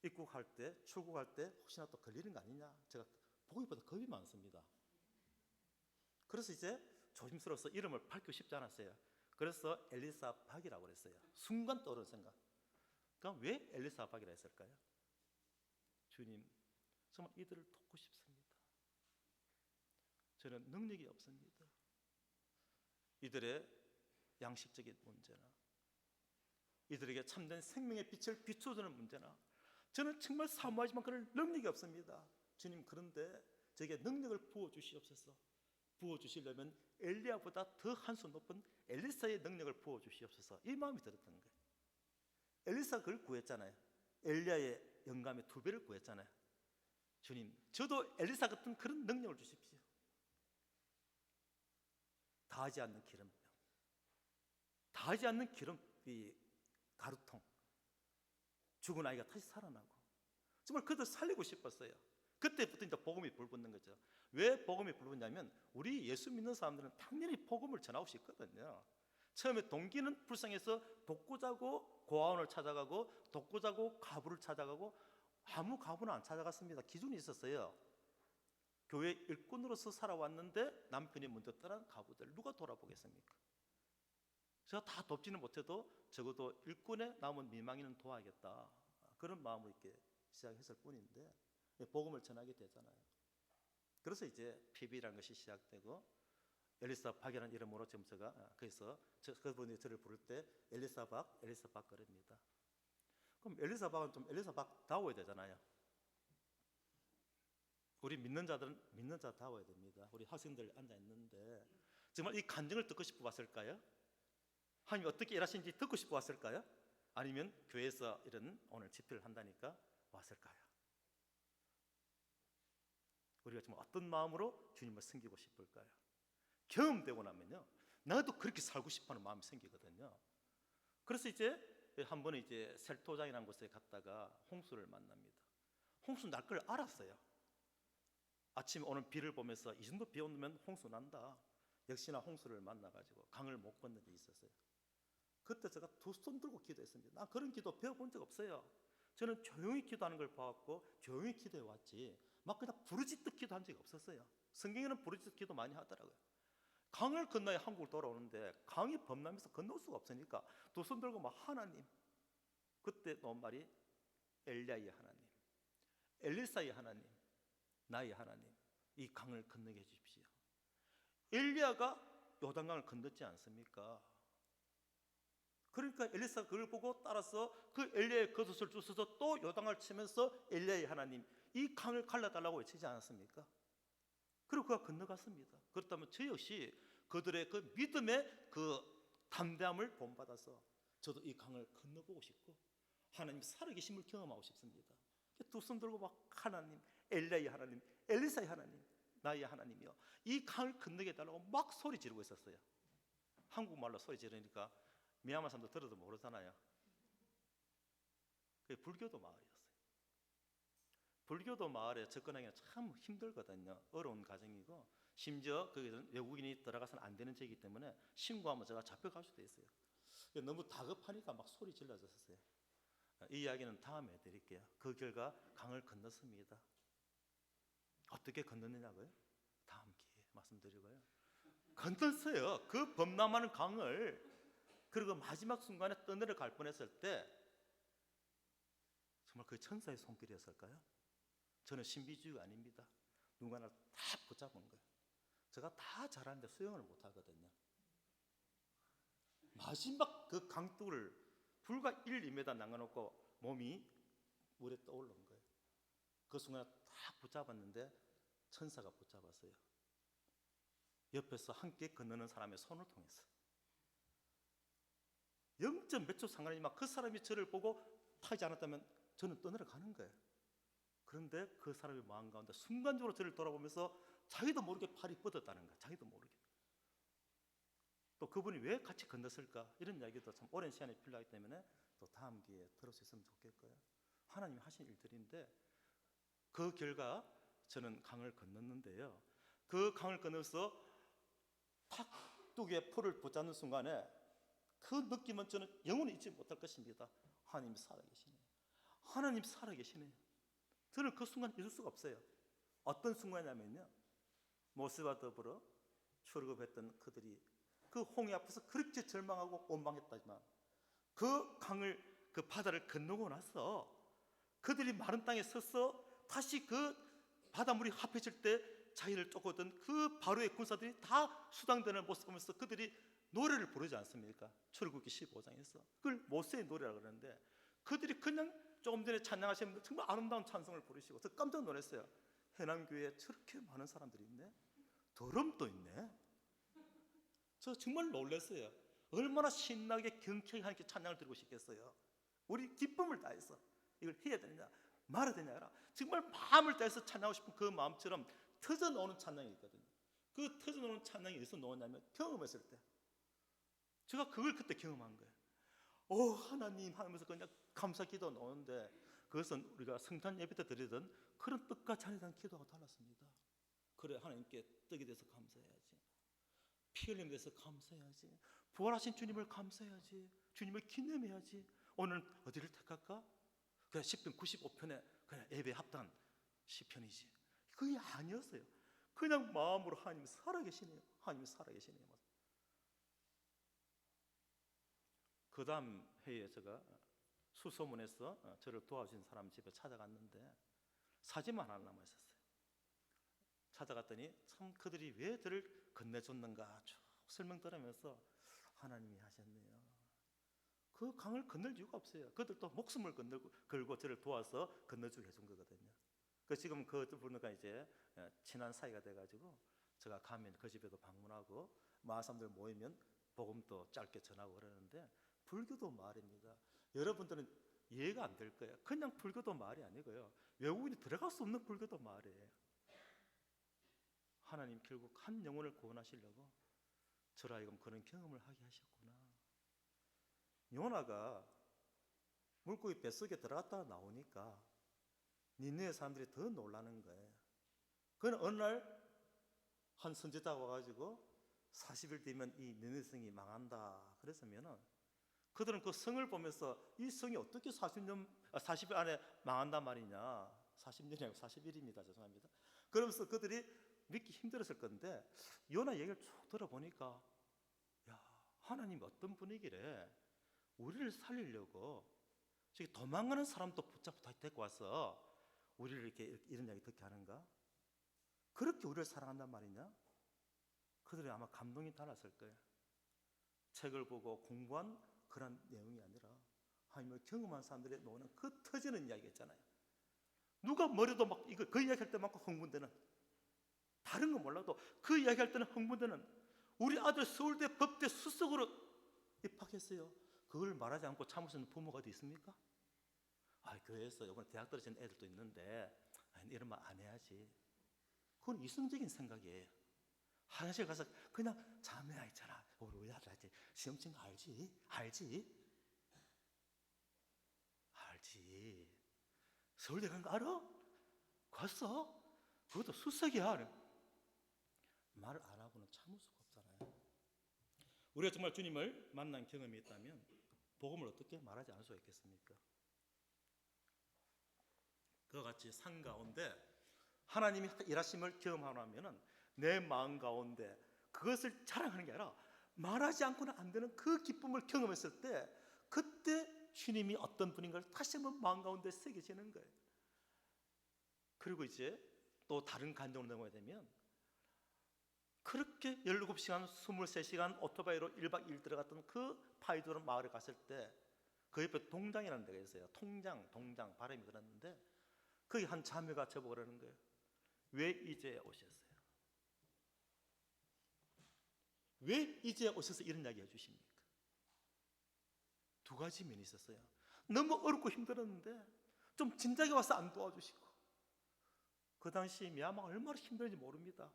Speaker 1: 입국할 때, 출국할 때 혹시나 또 걸리는 거 아니냐, 제가 보기보다 겁이 많습니다. 그래서 이제 조심스러워서 이름을 밝히고 싶지 않았어요. 그래서 엘리사 박이라고 그랬어요. 순간 떠오른 생각. 그럼 왜 엘리사 박이라 했을까요? 주님, 정말 이들을 돕고 싶습니다. 저는 능력이 없습니다. 이들의 양식적인 문제나 이들에게 참된 생명의 빛을 비춰주는 문제나 저는 정말 사모하지만 그럴 능력이 없습니다. 주님, 그런데 저에게 능력을 부어주시옵소서. 부어주시려면 엘리야보다 더 한 수 높은 엘리사의 능력을 부어주시옵소서, 이 마음이 들었던 거예요. 엘리사가 그걸 구했잖아요. 엘리야의 영감의 2배를 구했잖아요. 주님, 저도 엘리사 같은 그런 능력을 주십시오. 다하지 않는 기름병, 다하지 않는 이 가루통, 죽은 아이가 다시 살아나고, 정말 그들 살리고 싶었어요. 그때부터 이제 복음이 불붙는 거죠. 왜 복음이 불붙냐면 우리 예수 믿는 사람들은 당연히 복음을 전하고 싶거든요. 처음에 동기는 불쌍해서 독고자고 고아원을 찾아가고 독고자고 가부를 찾아가고 아무 가부는 안 찾아갔습니다. 기준이 있었어요. 교회 일꾼으로서 살아왔는데 남편이 먼저 떠난 가부들 누가 돌아보겠습니까? 제가 다 돕지는 못해도 적어도 일꾼에 남은 미망인은 도와야겠다, 그런 마음으로 이렇게 시작했을 뿐인데 복음을 전하게 되잖아요. 그래서 이제 PB라는 것이 시작되고 엘리사 박이라는 이름으로 지금 제가 그래서 그분이 저를 부를 때 엘리사 박 그럽니다. 그럼 엘리사 박은 좀 엘리사 박다워야 되잖아요. 우리 믿는 자들은 믿는 자다워야 됩니다. 우리 학생들 앉아 있는데 정말 이 간증을 듣고 싶어 왔을까요? 하나님 어떻게 일하시는지 듣고 싶어 왔을까요? 아니면 교회에서 이런 오늘 집회를 한다니까 왔을까요? 우리가 정말 어떤 마음으로 주님을 섬기고 싶을까요? 경험되고 나면요, 나도 그렇게 살고 싶어하는 마음이 생기거든요. 그래서 이제 한 번은 이제 셀토장이라는 곳에 갔다가 홍수를 만납니다. 홍수 날 걸 알았어요. 아침에 오는 비를 보면서 이 정도 비 오면 홍수 난다. 역시나 홍수를 만나가지고 강을 못 건넌 데 있었어요. 그때 제가 두 손 들고 기도했습니다. 난 그런 기도 배워본 적 없어요. 저는 조용히 기도하는 걸 봐왔고 조용히 기도해 왔지 막 그냥 부르짖듯 기도한 적이 없었어요. 성경에는 부르짖듯 기도 많이 하더라고요. 강을 건너야 한국을 돌아오는데 강이 범람해서 건널 수가 없으니까 두 손 들고 막 하나님, 그때 나온 말이 엘리야의 하나님, 엘리사의 하나님, 나의 하나님, 이 강을 건너게 해주십시오. 엘리야가 요단강을 건넜지 않습니까? 그러니까 엘리사가 그걸 보고 따라서 그 엘리야의 겉옷을 주워서 또 요단강을 치면서 엘리야의 하나님, 이 강을 갈라달라고 외치지 않았습니까? 그리고 그가 건너갔습니다. 그렇다면 저 역시 그들의 그 믿음의 그 담대함을 본받아서 저도 이 강을 건너보고 싶고 하나님 살아계심을 경험하고 싶습니다. 두 손 들고 막 하나님, 엘리야의 하나님, 엘리사의 하나님, 나의 하나님이요, 이 강을 건너게 해달라고 막 소리 지르고 있었어요. 한국말로 소리 지르니까 미얀마 사람도 들어도 모르잖아요. 그게 불교도 마을이었어요. 불교도 마을에 접근하기가 참 힘들거든요. 어려운 과정이고 심지어 거기는 외국인이 들어가서는 안 되는 지이기 때문에 신고하면 제가 잡혀갈 수도 있어요. 너무 다급하니까 막 소리 질러졌어요. 이 이야기는 다음에 해드릴게요. 그 결과 강을 건넜습니다. 어떻게 건넜느냐고요? 다음 기회에 말씀드리고요. 건넜어요. 그 범람하는 강을. 그리고 마지막 순간에 떠내려갈 뻔했을 때 정말 그 천사의 손길이었을까요? 저는 신비주의가 아닙니다. 누가 나를 다 붙잡은 거예요. 제가 다 잘하는데 수영을 못 하거든요. 마지막 그 강둑을 불과 1, 2m 남겨놓고 몸이 물에 떠올른 거예요. 그 순간에 딱 붙잡았는데 천사가 붙잡았어요. 옆에서 함께 건너는 사람의 손을 통해서 0점 몇 초 상관이지만 그 사람이 저를 보고 타지 않았다면 저는 떠내려가는 거예요. 그런데 그 사람의 마음 가운데 순간적으로 저를 돌아보면서 자기도 모르게 팔이 뻗었다는 거예요. 자기도 모르게. 또 그분이 왜 같이 건넜을까, 이런 이야기도 참 오랜 시간이 필요하기 때문에 또 다음 기회에 들을 수 있으면 좋겠고요. 하나님이 하신 일들인데 그 결과 저는 강을 건넜는데요, 그 강을 건너서 탁둑에 풀을 붙잡는 순간에 그 느낌은 저는 영원히 잊지 못할 것입니다. 하나님 살아계시네요. 하나님 살아계시네요. 저는 그 순간 잊을 수가 없어요. 어떤 순간이냐면요, 모세와 더불어 출애굽했던 그들이 그 홍해 앞에서 그렇게 절망하고 원망했다지만 그 강을, 그 바다를 건너고 나서 그들이 마른 땅에 서서 다시 그 바닷물이 합해질 때 자기를 쫓거든 그 바로의 군사들이 다 수당되는 모습을 보면서 그들이 노래를 부르지 않습니까? 출애굽기 15장에서 그걸 모세의 노래라고 그러는데 그들이 그냥 조금 전에 찬양하시는 정말 아름다운 찬송을 부르시고 저 깜짝 놀랐어요. 해남교회에 저렇게 많은 사람들이 있네? 드럼도 있네? 저 정말 놀랐어요. 얼마나 신나게 경쾌하게 하나님께 찬양을 드리고 싶겠어요. 우리 기쁨을 다해서 이걸 해야 되느냐 말아야 되냐, 정말 마음을 다해서 찬양하고 싶은 그 마음처럼 터져나오는 찬양이 있거든요. 그 터져나오는 찬양이 어디서 나오냐면 경험했을 때 제가 그걸 그때 경험한 거예요. 오 하나님 하면서 그냥 감사 기도 나오는데 그것은 우리가 성탄 예배 때 드리던 그런 뜻과 잔에 대한 기도가 달랐습니다. 그래, 하나님께 떡에 대해서 감사해야지, 피 흘림에 대해서 감사해야지, 부활하신 주님을 감사해야지, 주님을 기념해야지. 오늘 어디를 택할까? 그냥 10편 95편에 그냥 예배에 합당한 시편이지. 그게 아니었어요. 그냥 마음으로 하나님 살아계시네요. 하나님 살아계시네요. 그 다음 해에 제가 수소문에서 저를 도와주신 사람 집에 찾아갔는데 사진만 하나 남아있었어요. 찾아갔더니 참 그들이 왜 저를 건네줬는가 쭉 설명 들으면서 하나님이 하셨네요. 그 강을 건널 이유가 없어요. 그들도 목숨을 걸고 저를 도와서 건너주게 해준 거거든요. 그 지금 그 분과 이제 친한 사이가 돼가지고 제가 가면 그 집에도 방문하고 마을 사람들 모이면 복음도 짧게 전하고 그러는데 불교도 말입니다. 여러분들은 이해가 안 될 거예요. 그냥 불교도 말이 아니고요, 외국인이 들어갈 수 없는 불교도 말이에요. 하나님 결국 한 영혼을 구원하시려고 저를 하여금 그런 경험을 하게 하셨구나. 요나가 물고기 뱃속에 들어갔다가 나오니까 니느웨 사람들이 더 놀라는 거예요. 그는 어느 날 한 선지자가 와가지고 40일 뒤면 이 니느웨 성이 망한다 그랬으면은 그들은 그 성을 보면서 이 성이 어떻게 40일 안에 망한단 말이냐. 40년이 아니고 40일입니다. 죄송합니다. 그러면서 그들이 믿기 힘들었을 건데 요나 얘기를 쭉 들어보니까 야, 하나님이 어떤 분위기래. 우리를 살리려고 저기 도망가는 사람도 붙잡고 다시 데리고 와서 우리를 이렇게 이런 이야기 듣게 하는가? 그렇게 우리를 사랑한단 말이냐? 그들이 아마 감동이 달았을 거예요. 책을 보고 공부한 그런 내용이 아니라 하나님을 경험한 사람들의 노는 그 터지는 이야기였잖아요. 누가 머리도 막 그 이야기할 때만큼 흥분되는, 다른 건 몰라도 그 이야기할 때는 흥분되는, 우리 아들 서울대 법대 수석으로 입학했어요. 그걸 말하지 않고 참을 수 있는 부모가 어디 있습니까? 교회에서 이번에 대학 떨어진 애들도 있는데 이런 말 안 해야지. 그건 이성적인 생각이에요. 화장실 가서 그냥 자매야 있잖아. 우리 아들 시험 친 거 알지? 서울대 간 거 알아? 갔어? 그것도 수석이야. 말을 안 하고는 참을 수가 없잖아요. 우리가 정말 주님을 만난 경험이 있다면 복음을 어떻게 말하지 않을 수가 있겠습니까? 그와 같이 산 가운데 하나님이 일하심을 경험하면은 내 마음 가운데 그것을 자랑하는 게 아니라 말하지 않고는 안 되는 그 기쁨을 경험했을 때 그때 주님이 어떤 분인가를 다시 한번 마음 가운데 새기시는 거예요. 그리고 이제 또 다른 간증으로 넘어가야 되면 그렇게 17시간, 23시간 오토바이로 1박 2일 들어갔던 그 파이도르 마을에 갔을 때 그 옆에 동장이라는 데가 있어요. 동장 발음이 그랬는데 거기 한 자매가 저보고 그러는 거예요. 왜 이제 오셨어요? 왜 이제 오셔서 이런 이야기 해주십니까? 두 가지 면이 있었어요. 너무 어렵고 힘들었는데 좀 진작에 와서 안 도와주시고, 그 당시 미얀마가 얼마나 힘들었는지 모릅니다.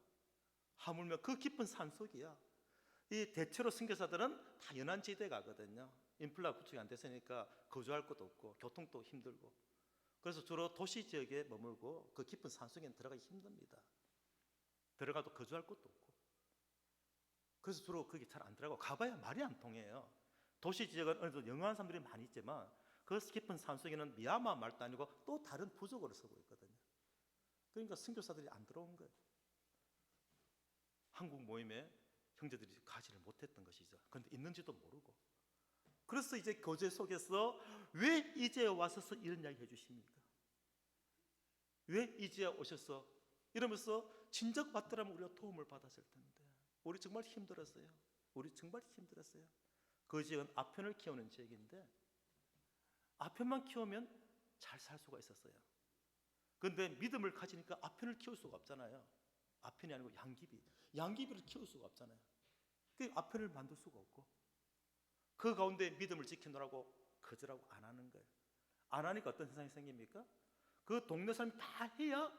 Speaker 1: 하물며 그 깊은 산속이야. 이 대체로 선교사들은 다 연안지대 가거든요. 인플라 구축이 안 됐으니까 거주할 것도 없고 교통도 힘들고, 그래서 주로 도시 지역에 머물고 그 깊은 산속에는 들어가기 힘듭니다. 들어가도 거주할 것도 없고, 그래서 주로 거기 잘 안 들어가고 가봐야 말이 안 통해요. 도시 지역은 어느 정도 영어하는 사람들이 많이 있지만 그 깊은 산속에는 미얀마 말도 아니고 또 다른 부족어를 쓰고 있거든요. 그러니까 선교사들이 안 들어온 거예요. 한국 모임에 형제들이 가지를 못했던 것이죠. 그런데 있는지도 모르고. 그래서 이제 교제 속에서 왜 이제 와서 이런 이야기 해주십니까? 왜 이제 오셔서 이러면서 진작 왔더라면 우리가 도움을 받았을 텐데 우리 정말 힘들었어요. 그 지역은 아편을 키우는 지역인데 아편만 키우면 잘 살 수가 있었어요. 그런데 믿음을 가지니까 아편을 키울 수가 없잖아요. 아편이 아니고 양귀비를 키울 수가 없잖아요. 그 아편을 만들 수가 없고, 그 가운데 믿음을 지키느라고 거절하고 안 하는 거예요. 안 하니까 어떤 현상이 생깁니까? 그 동네 사람이 다 해야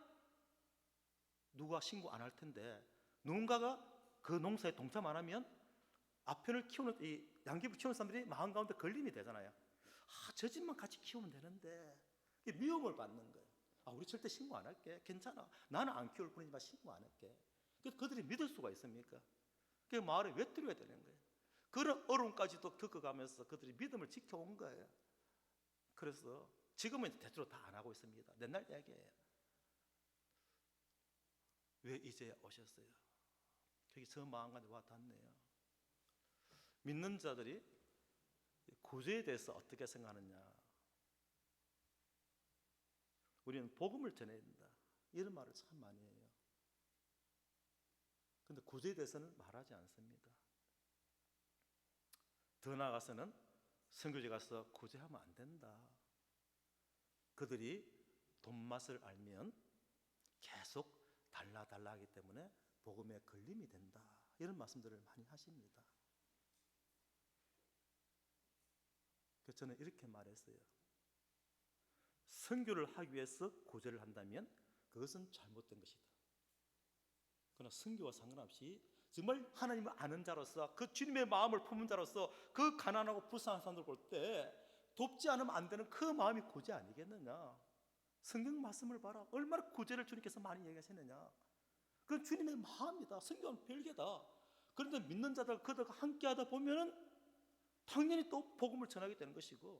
Speaker 1: 누가 신고 안 할 텐데 누군가가 그 농사에 동참 안 하면 아편을 키우는 이 양귀비를 키우는 사람들이 마음 가운데 걸림이 되잖아요. 저 집만 같이 키우면 되는데 미움을 받는 거예요. 우리 절대 신고 안 할게. 괜찮아. 나는 안 키울 뿐이지만 신고 안 할게. 그래서 그들이 믿을 수가 있습니까? 그 마을에 왜 들여야 되는 거예요? 그런 어려움까지도 겪어가면서 그들이 믿음을 지켜온 거예요. 그래서 지금은 대체로 다 안 하고 있습니다. 옛날 이야기예요. 왜 이제 오셨어요? 그게 저 마음 가운데 와 닿네요. 믿는 자들이 구제에 대해서 어떻게 생각하느냐? 우리는 복음을 전해야 된다, 이런 말을 참 많이 해요. 그런데 구제에 대해서는 말하지 않습니다. 더 나아가서는 선교지 가서 구제하면 안 된다. 그들이 돈맛을 알면 계속 달라 하기 때문에 복음에 걸림이 된다, 이런 말씀들을 많이 하십니다. 그래서 저는 이렇게 말했어요. 선교를 하기 위해서 구제를 한다면 그것은 잘못된 것이다. 그러나 선교와 상관없이 정말 하나님을 아는 자로서, 그 주님의 마음을 품은 자로서 그 가난하고 불쌍한 사람들 볼 때 돕지 않으면 안 되는 그 마음이 구제 아니겠느냐. 성경 말씀을 봐라. 얼마나 구제를 주님께서 많이 얘기하시느냐. 그건 주님의 마음이다. 성경은 별개다. 그런데 믿는 자들 그들과 함께하다 보면은 당연히 또 복음을 전하게 되는 것이고,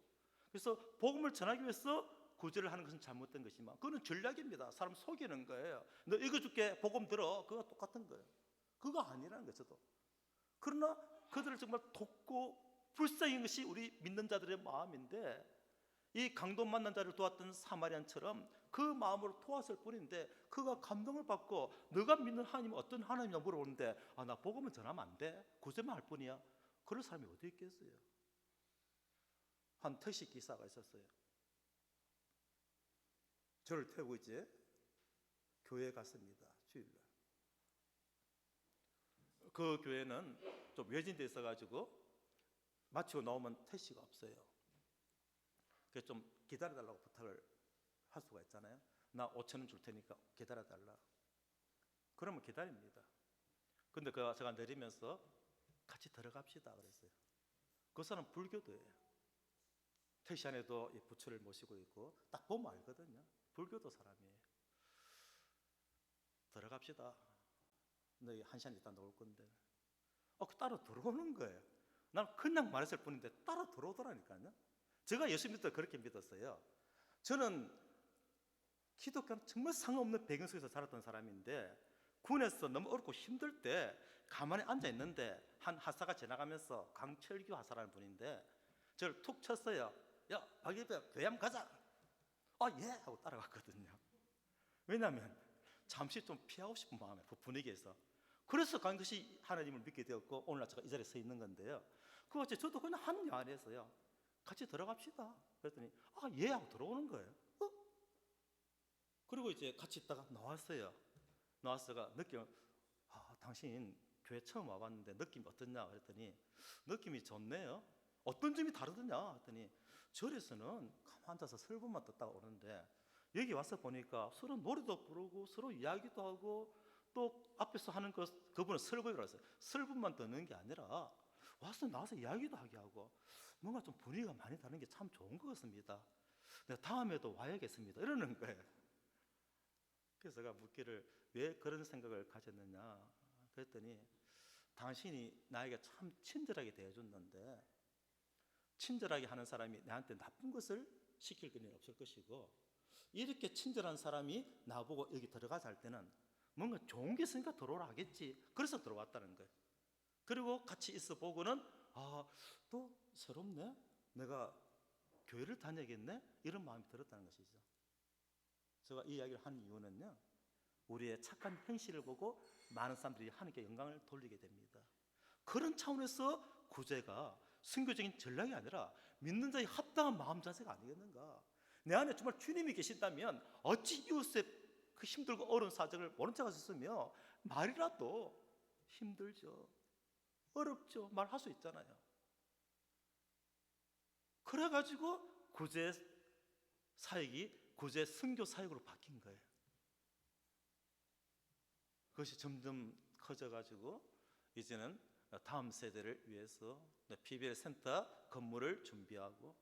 Speaker 1: 그래서 복음을 전하기 위해서 구제를 하는 것은 잘못된 것이지만 그거는 전략입니다. 사람 속이는 거예요. 너 이거 줄게, 복음 들어. 그거 똑같은 거예요. 그거 아니라는 거죠. 그러나 그들을 정말 돕고 불쌍한 것이 우리 믿는 자들의 마음인데, 이 강도 만난 자를 도왔던 사마리안처럼 그 마음으로 도왔을 뿐인데, 그가 감동을 받고 너가 믿는 하나님은 어떤 하나님이냐 물어보는데, 나 복음을 전하면 안 돼? 구제만 할 뿐이야. 그럴 사람이 어디 있겠어요? 한 택시 기사가 있었어요. 저를 태우고 이제 교회에 갔습니다. 주일날. 그 교회는 좀 외진데 있어가지고 마치고 나오면 택시가 없어요. 그래서 좀 기다려달라고 부탁을 할 수가 있잖아요. 나 5,000원 줄 테니까 기다려달라. 그러면 기다립니다. 근데 제가 내리면서 같이 들어갑시다 그랬어요. 그 사람 불교도예요. 택시 안에도 이 부처를 모시고 있고 딱 보면 알거든요. 불교도 사람이에요. 들어갑시다. 너희 1시간 있다 나올 건데. 따라 들어오는 거예요. 난 그냥 말했을 뿐인데 따라 들어오더라니까요. 제가 예수 믿을 때 그렇게 믿었어요. 저는 기독교는 정말 상관없는 배경 속에서 살았던 사람인데, 군에서 너무 어렵고 힘들 때 가만히 앉아 있는데 한 하사가 지나가면서, 강철규 하사라는 분인데 저를 툭 쳤어요. 야, 박예배 교회 한번 가자. 예 하고 따라갔거든요. 왜냐하면 잠시 좀 피하고 싶은 마음에, 그 분위기에서. 그래서 반드시 하나님을 믿게 되었고 오늘날 제가 이 자리에 서 있는 건데요. 그거 저도 그냥 하는 말 안에서요. 같이 들어갑시다. 그랬더니 예 하고 들어오는 거예요. 그리고 이제 같이 있다가 나왔어요. 나왔어가 느낌, 당신 교회 처음 와봤는데 느낌이 어떻냐 그랬더니, 느낌이 좋네요. 어떤 점이 다르더냐 했더니, 절에서는 가만 앉아서 설교만 듣다가 오는데 여기 와서 보니까 서로 노래도 부르고 서로 이야기도 하고, 또 앞에서 하는 그분은 설교라고 했어요. 설교만 듣는 게 아니라 나와서 이야기도 하게 하고, 뭔가 좀 분위기가 많이 다른 게 참 좋은 것 같습니다. 내가 다음에도 와야겠습니다 이러는 거예요. 그래서 제가 묻기를 왜 그런 생각을 가졌느냐 그랬더니, 당신이 나에게 참 친절하게 대해줬는데, 친절하게 하는 사람이 나한테 나쁜 것을 시킬 일은 없을 것이고, 이렇게 친절한 사람이 나보고 여기 들어가자 할 때는 뭔가 좋은 게 있으니까 들어오라 하겠지. 그래서 들어왔다는 거예요. 그리고 같이 있어 보고는 또 새롭네, 내가 교회를 다녀야겠네, 이런 마음이 들었다는 것이죠. 제가 이 이야기를 한 이유는요, 우리의 착한 행실을 보고 많은 사람들이 하나님께 영광을 돌리게 됩니다. 그런 차원에서 구제가 선교적인 전략이 아니라 믿는 자의 합당한 마음 자세가 아니겠는가. 내 안에 정말 주님이 계신다면 어찌 이웃의 그 힘들고 어려운 사정을 모른 척 하셨으며, 말이라도 힘들죠, 어렵죠, 말할 수 있잖아요. 그래가지고 구제 사역이 구제 선교 사역으로 바뀐 거예요. 그것이 점점 커져가지고 이제는 다음 세대를 위해서 PBL 센터 건물을 준비하고,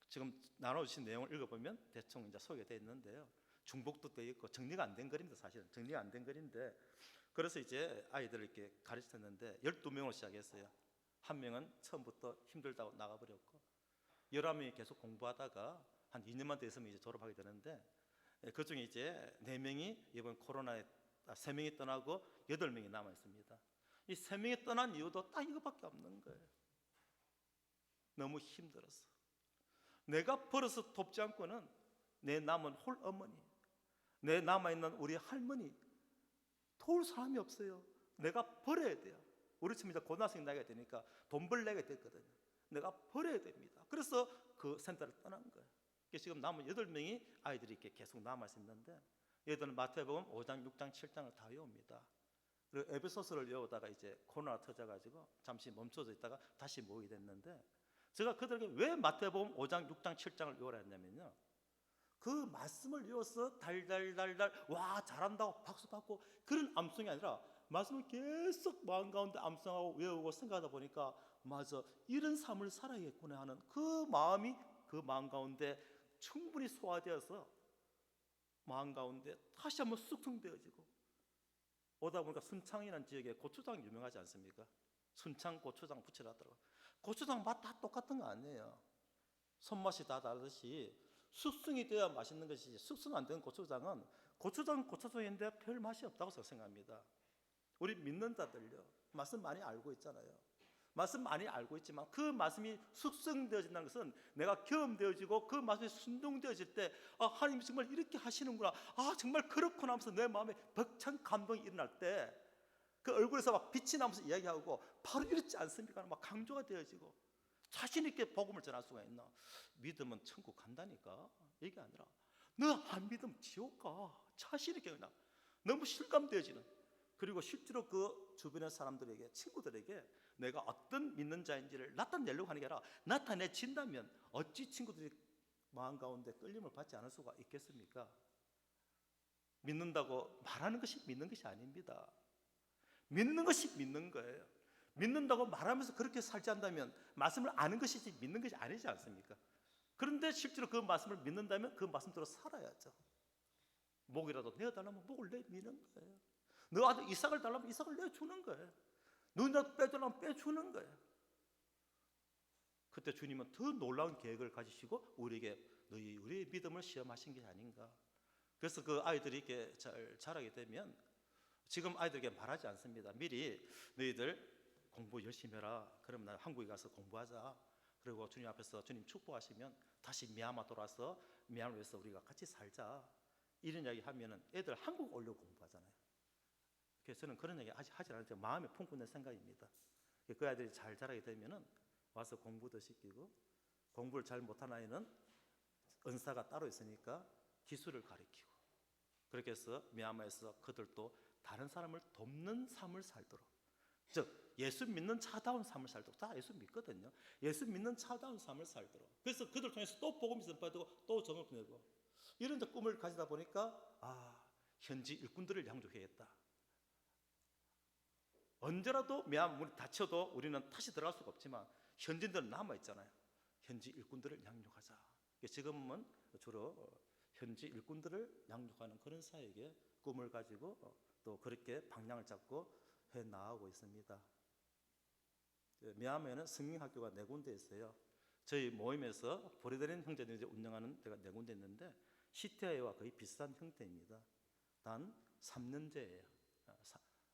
Speaker 1: 지금 나눠주신 내용을 읽어보면 대충 이제 소개되어 있는데요. 중복도 되어 있고 정리가 안 된 글인데, 사실은 정리가 안 된 글인데, 그래서 이제 아이들을 이렇게 가르쳤는데 12명으로 시작했어요. 한 명은 처음부터 힘들다고 나가버렸고, 11명이 계속 공부하다가 한 2년만 더 있으면 이제 졸업하게 되는데, 그 중에 이제 4명이 이번 코로나에 3명이 떠나고 8명이 남아 있습니다. 이 3명이 떠난 이유도 딱 이거밖에 없는 거예요. 너무 힘들어서. 내가 벌어서 돕지 않고는 내 남은 홀 어머니, 내 남아있는 우리 할머니 도울 사람이 없어요. 내가 벌어야 돼요. 우리 지금 이제 고등학생 나이가 되니까 돈 벌 나이가 됐거든요. 내가 벌어야 됩니다. 그래서 그 센터를 떠난 거예요. 그래서 지금 남은 8명이 아이들이 이렇게 계속 남아있는데, 얘들은 마태복음 5장, 6장, 7장을 다 외웁니다. 그리고 에베소서를 외우다가 이제 코로나가 터져가지고 잠시 멈춰져 있다가 다시 모이게 됐는데, 제가 그들에게 왜 마태복음 5장, 6장, 7장을 외우라 했냐면요, 그 말씀을 외워서 달달달달 와 잘한다고 박수 받고 그런 암송이 아니라, 말씀을 계속 마음 가운데 암송하고 외우고 생각하다 보니까, 맞아, 이런 삶을 살아야겠구나 하는 그 마음이 그 마음 가운데 충분히 소화되어서 마음 가운데 다시 한번 숙성되어지고, 오다 보니까 순창이라는 지역에 고추장 유명하지 않습니까? 순창 고추장 부치라더라고. 고추장 맛 다 똑같은 거 아니에요. 손맛이 다 다르듯이 숙성이 되어야 맛있는 것이지, 숙성 안 된 고추장은 고추장인데 별 맛이 없다고 생각합니다. 우리 믿는 자들요, 맛은 많이 알고 있잖아요. 맛은 많이 알고 있지만 그 말씀이 숙성되어진다는 것은 내가 경험되어지고 그 말씀이 순종되어질 때, 하나님 정말 이렇게 하시는구나, 정말 그렇구나 하면서 내 마음에 벅찬 감동이 일어날 때 그 얼굴에서 막 빛이 나면서 이야기하고, 바로 이렇지 않습니까? 막 강조가 되어지고 자신 있게 복음을 전할 수가 있나. 믿으면 천국 간다니까, 이게 아니라 너 안 믿으면 지옥 가, 자신 있게 그냥 너무 실감되어지는. 그리고 실제로 그 주변의 사람들에게, 친구들에게 내가 어떤 믿는 자인지를 나타내려고 하는 게 아니라 나타내진다면 어찌 친구들이 마음 가운데 끌림을 받지 않을 수가 있겠습니까? 믿는다고 말하는 것이 믿는 것이 아닙니다. 믿는 것이 믿는 거예요. 믿는다고 말하면서 그렇게 살지 않다면 말씀을 아는 것이지 믿는 것이 아니지 않습니까? 그런데 실제로 그 말씀을 믿는다면 그 말씀대로 살아야죠. 목이라도 내어달라면 목을 내미는 거예요. 너 아들 이삭을 달라면 이삭을 내주는 거예요. 눈이라도 빼달라면 빼주는 거예요. 그때 주님은 더 놀라운 계획을 가지시고 우리에게 우리의 믿음을 시험하신 게 아닌가. 그래서 그 아이들이 이렇게 잘 자라게 되면, 지금 아이들에게 말하지 않습니다. 미리 너희들 공부 열심히 해라. 그러면 나 한국에 가서 공부하자. 그리고 주님 앞에서 주님 축복하시면 다시 미얀마 돌아서 미얀마를 위해서 우리가 같이 살자. 이런 이야기 하면은 애들 한국 오려고 공부하잖아요. 그래서 저는 그런 얘기 하지 않을 마음에 품고 있는 생각입니다. 그 아이들이 잘 자라게 되면은 와서 공부도 시키고, 공부를 잘 못한 아이는 은사가 따로 있으니까 기술을 가르치고, 그렇게 해서 미얀마에서 그들도 다른 사람을 돕는 삶을 살도록, 즉 예수 믿는 차다운 삶을 살도록, 다 예수 믿거든요. 예수 믿는 차다운 삶을 살도록, 그래서 그들 통해서 또 복음이 전파되고 또 정을 보내고, 이런 꿈을 가지다 보니까 현지 일꾼들을 양육해야겠다. 언제라도 미얀마 다쳐도 우리는 다시 들어갈 수가 없지만 현지인들은 남아있잖아요. 현지 일꾼들을 양육하자. 지금은 주로 현지 일꾼들을 양육하는 그런 사역에 꿈을 가지고 또 그렇게 방향을 잡고 해 나가고 있습니다. 미얀마에는 성경학교가 4군데 있어요. 저희 모임에서 보레데린 형제들이 운영하는 데가 4군데 있는데 시티아이와 거의 비슷한 형태입니다. 단 3년제예요.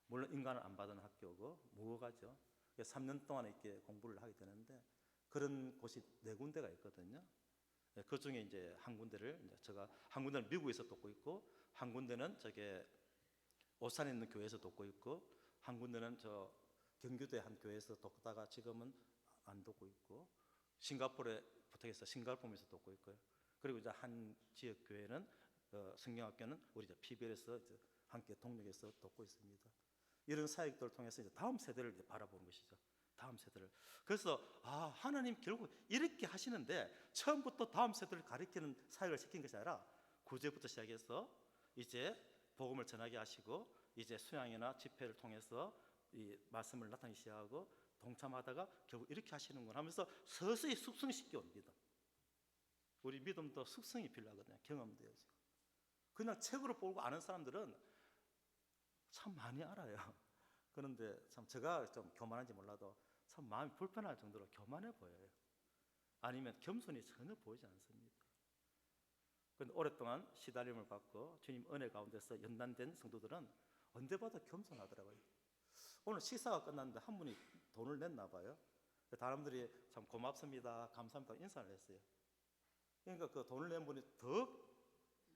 Speaker 1: 물론 인간을 안 받은 학교고 무허가죠. 3년 동안 이렇게 공부를 하게 되는데, 그런 곳이 4군데가 있거든요. 그 중에 이제 한 군데를 제가 한 군데는 미국에서 돕고 있고, 한 군데는 저게 오산에 있는 교회에서 돕고 있고, 한 군데는 저 경기도의 한 교회에서 돕다가 지금은 안 돕고 있고, 싱가포르에 부탁해서 싱가포르에서 돕고 있고요. 그리고 이제 한 지역 교회는 성경학교는 우리 PBL에서 함께 동력해서 돕고 있습니다. 이런 사역들을 통해서 이제 다음 세대를 이제 바라보는 것이죠. 다음 세대를. 그래서 하나님 결국 이렇게 하시는데, 처음부터 다음 세대를 가리키는 사역을 시킨 것이 아니라 구제부터 시작해서 이제 복음을 전하게 하시고, 이제 수양이나 집회를 통해서 이 말씀을 나타내기 시작하고 동참하다가 결국 이렇게 하시는구나 하면서 서서히 숙성시켜 옵니다. 우리 믿음도 숙성이 필요하거든요. 경험되어지고. 그냥 책으로 보고 아는 사람들은 참 많이 알아요. 그런데 참 제가 좀 교만한지 몰라도 참 마음이 불편할 정도로 교만해 보여요. 아니면 겸손이 전혀 보이지 않습니다. 그런데 오랫동안 시달림을 받고 주님 은혜 가운데서 연단된 성도들은 언제 봐도 겸손하더라고요. 오늘 식사가 끝났는데 한 분이 돈을 냈나 봐요. 사람들이 참 고맙습니다, 감사합니다 인사를 했어요. 그러니까 그 돈을 낸 분이 더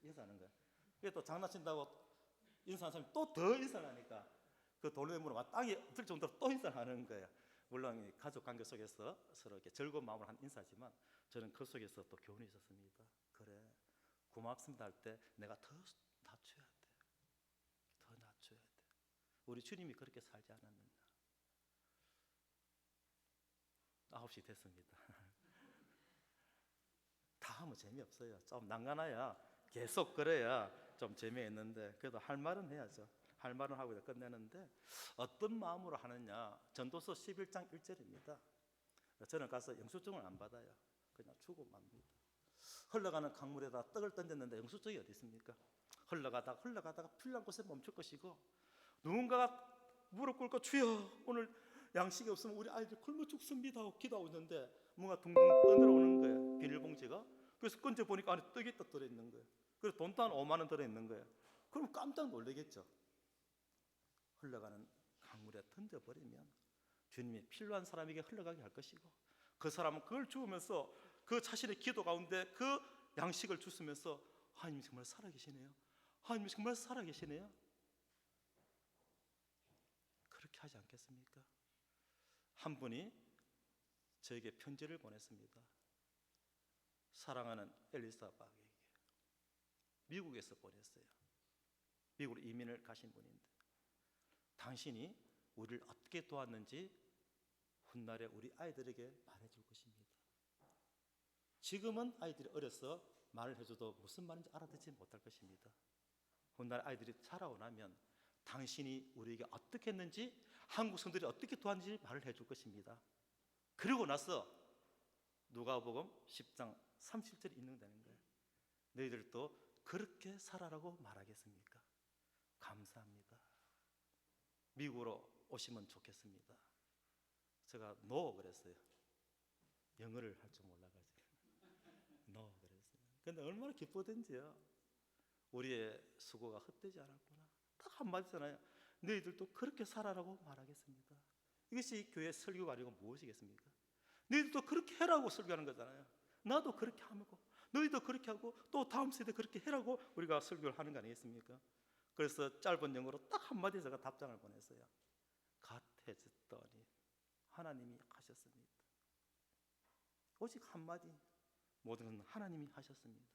Speaker 1: 인사하는 거예요. 그게 또 장난친다고 인사하는 사람이 또 더 인사를 하니까 그 돈을 낸 분은 땅이 엎을 정도로 또 인사를 하는 거예요. 물론 가족 관계 속에서 서로 이렇게 즐거운 마음으로 한 인사지만, 저는 그 속에서 또 교훈이 있었습니다. 그래, 고맙습니다 할 때 내가 더 낮춰야 돼. 더 낮춰야 돼. 우리 주님이 그렇게 살지 않았느냐. 9시 됐습니다. 다 하면 재미없어요. 좀 난간해야 계속 그래야 좀 재미있는데, 그래도 할 말은 해야죠. 할 말은 하고 끝내는데, 어떤 마음으로 하느냐. 전도서 11장 1절입니다. 저는 가서 영수증을 안 받아요. 그냥 주고 맙니다. 흘러가는 강물에다 떡을 던졌는데 영수증이 어디 있습니까? 흘러가다가 필요한 곳에 멈출 것이고, 누군가가 무릎 꿇고 주여 오늘 양식이 없으면 우리 아이들 굶어 죽습니다 하고 기도하고 있는데 뭔가 둥둥 떠내려오는 거예요, 비닐봉지가. 그래서 건져보니까 안에 떡이 딱 들어있는 거예요. 그래서 돈도 한 5만 원 들어있는 거예요. 그럼 깜짝 놀라겠죠. 흘러가는 강물에 던져버리면 주님이 필요한 사람에게 흘러가게 할 것이고, 그 사람은 그걸 주우면서 그 자신의 기도 가운데 그 양식을 주시면서 하나님이 정말 살아계시네요, 하나님이 정말 살아계시네요, 그렇게 하지 않겠습니까? 한 분이 저에게 편지를 보냈습니다. 사랑하는 엘리사박에게 미국에서 보냈어요. 미국으로 이민을 가신 분인데, 당신이 우리를 어떻게 도왔는지 훗날에 우리 아이들에게 말해줄 것입니다. 지금은 아이들이 어려서 말을 해줘도 무슨 말인지 알아듣지 못할 것입니다. 훗날 아이들이 자라고 나면 당신이 우리에게 어떻게 했는지, 한국 성들이 어떻게 도왔는지 말을 해줄 것입니다. 그리고 나서 누가복음 10장 30절이 인용되는 거예요. 너희들도 그렇게 살아라고 말하겠습니까? 감사합니다. 미국으로 오시면 좋겠습니다. 제가 no 그랬어요. 영어를 할 줄 몰라가지고 no 그랬어요. 근데 얼마나 기쁘던지요. 우리의 수고가 헛되지 않았구나. 딱 한마디잖아요. 너희들도 그렇게 살아라고 말하겠습니다. 이것이 교회 설교가 아니고 무엇이겠습니까? 너희들도 그렇게 해라고 설교하는 거잖아요. 나도 그렇게 하고 너희도 그렇게 하고 또 다음 세대 그렇게 해라고 우리가 설교를 하는 거 아니겠습니까? 그래서 짧은 영어로 딱 한마디 제가 답장을 보냈어요. God has done it. 하나님이 하셨습니다. 오직 한마디, 모든 건 하나님이 하셨습니다.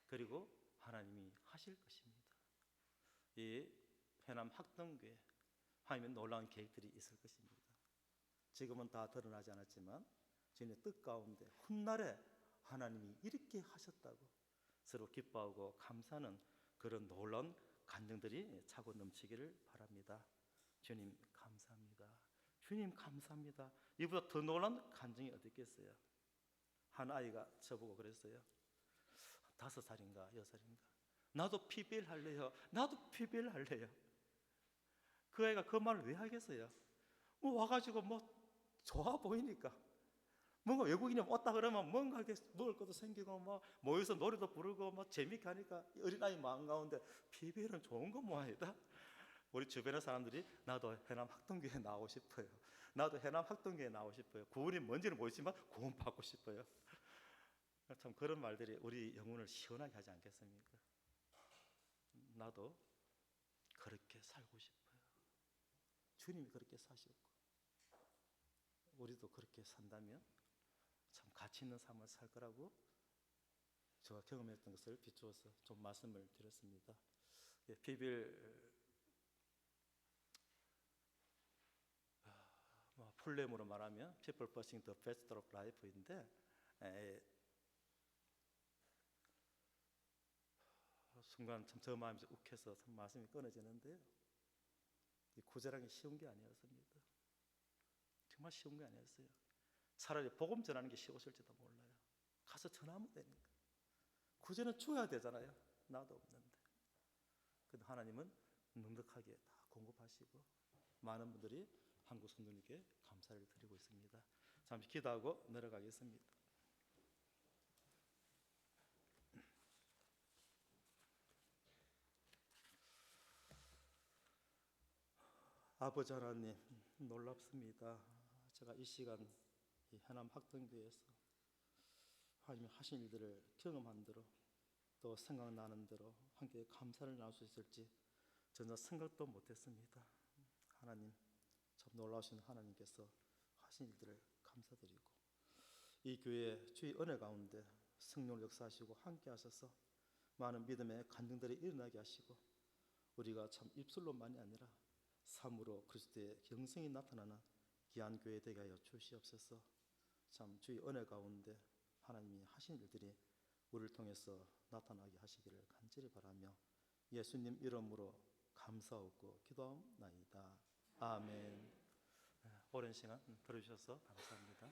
Speaker 1: 그리고 하나님이 하실 것입니다. 이 해남 학동교회 하나님의 놀라운 계획들이 있을 것입니다. 지금은 다 드러나지 않았지만 주님의 뜻 가운데 훗날에 하나님이 이렇게 하셨다고 서로 기뻐하고 감사하는 그런 놀라운 간증들이 차고 넘치기를 바랍니다. 주님 감사합니다. 주님 감사합니다. 이보다 더 놀라운 간증이 어디 있겠어요? 한 아이가 저보고 그랬어요. 5살인가 6살인가 나도 PBL 할래요. 나도 PBL 할래요. 그 아이가 그 말을 왜 하겠어요? 뭐 와가지고 뭐 좋아 보이니까, 뭔가 외국인이 왔다 그러면 뭔가 먹을 것도 생기고 뭐 모여서 노래도 부르고 뭐 재밌게 하니까 어린아이 마음 가운데 PBL은 좋은 거 뭐 아니다. 우리 주변의 사람들이 나도 해남 학동교회 나오고 싶어요. 나도 해남 학동교회 나오고 싶어요. 구원이 뭔지는 모르지만 구원 받고 싶어요. 참 그런 말들이 우리 영혼을 시원하게 하지 않겠습니까? 나도 그렇게 살고 싶어요. 주님이 그렇게 사셨고 우리도 그렇게 산다면 참 가치 있는 삶을 살 거라고 제가 경험했던 것을 비추어서 좀 말씀을 드렸습니다. 비빌 풀네임으로 말하면 People Pursuing the Festival of Life인데, 순간 참 저 마음이 욱해서 참 말씀이 끊어지는데요. 이 구제라는 게 쉬운 게 아니었습니다. 정말 쉬운 게 아니었어요. 차라리 복음 전하는 게 쉬웠을지도 몰라요. 가서 전하면 되니까. 구제는 줘야 되잖아요. 나도 없는데. 근데 하나님은 넉넉하게 다 공급하시고 많은 분들이 한국 성도님께 감사를 드리고 있습니다. 잠시 기도하고 내려가겠습니다. 아버지 하나님 놀랍습니다. 제가 이 시간 이 해남 학동교회에서 하나님이 하신 일들을 경험한 대로 또 생각나는 대로 함께 감사를 나눌 수 있을지 전혀 생각도 못했습니다. 하나님 참 놀라우신 하나님께서 하신 일들을 감사드리고 이 교회 주의 은혜 가운데 성령을 역사하시고 함께 하셔서 많은 믿음의 간증들이 일어나게 하시고 우리가 참 입술로만이 아니라 삶으로 그리스도의 영생이 나타나는 귀한 교회 되게 하여 주시옵소서. 참 주의 은혜 가운데 하나님이 하신 일들이 우리를 통해서 나타나게 하시기를 간절히 바라며 예수님 이름으로 감사하고 기도하옵나이다. 아멘. 오랜 시간 들어주셔서 감사합니다.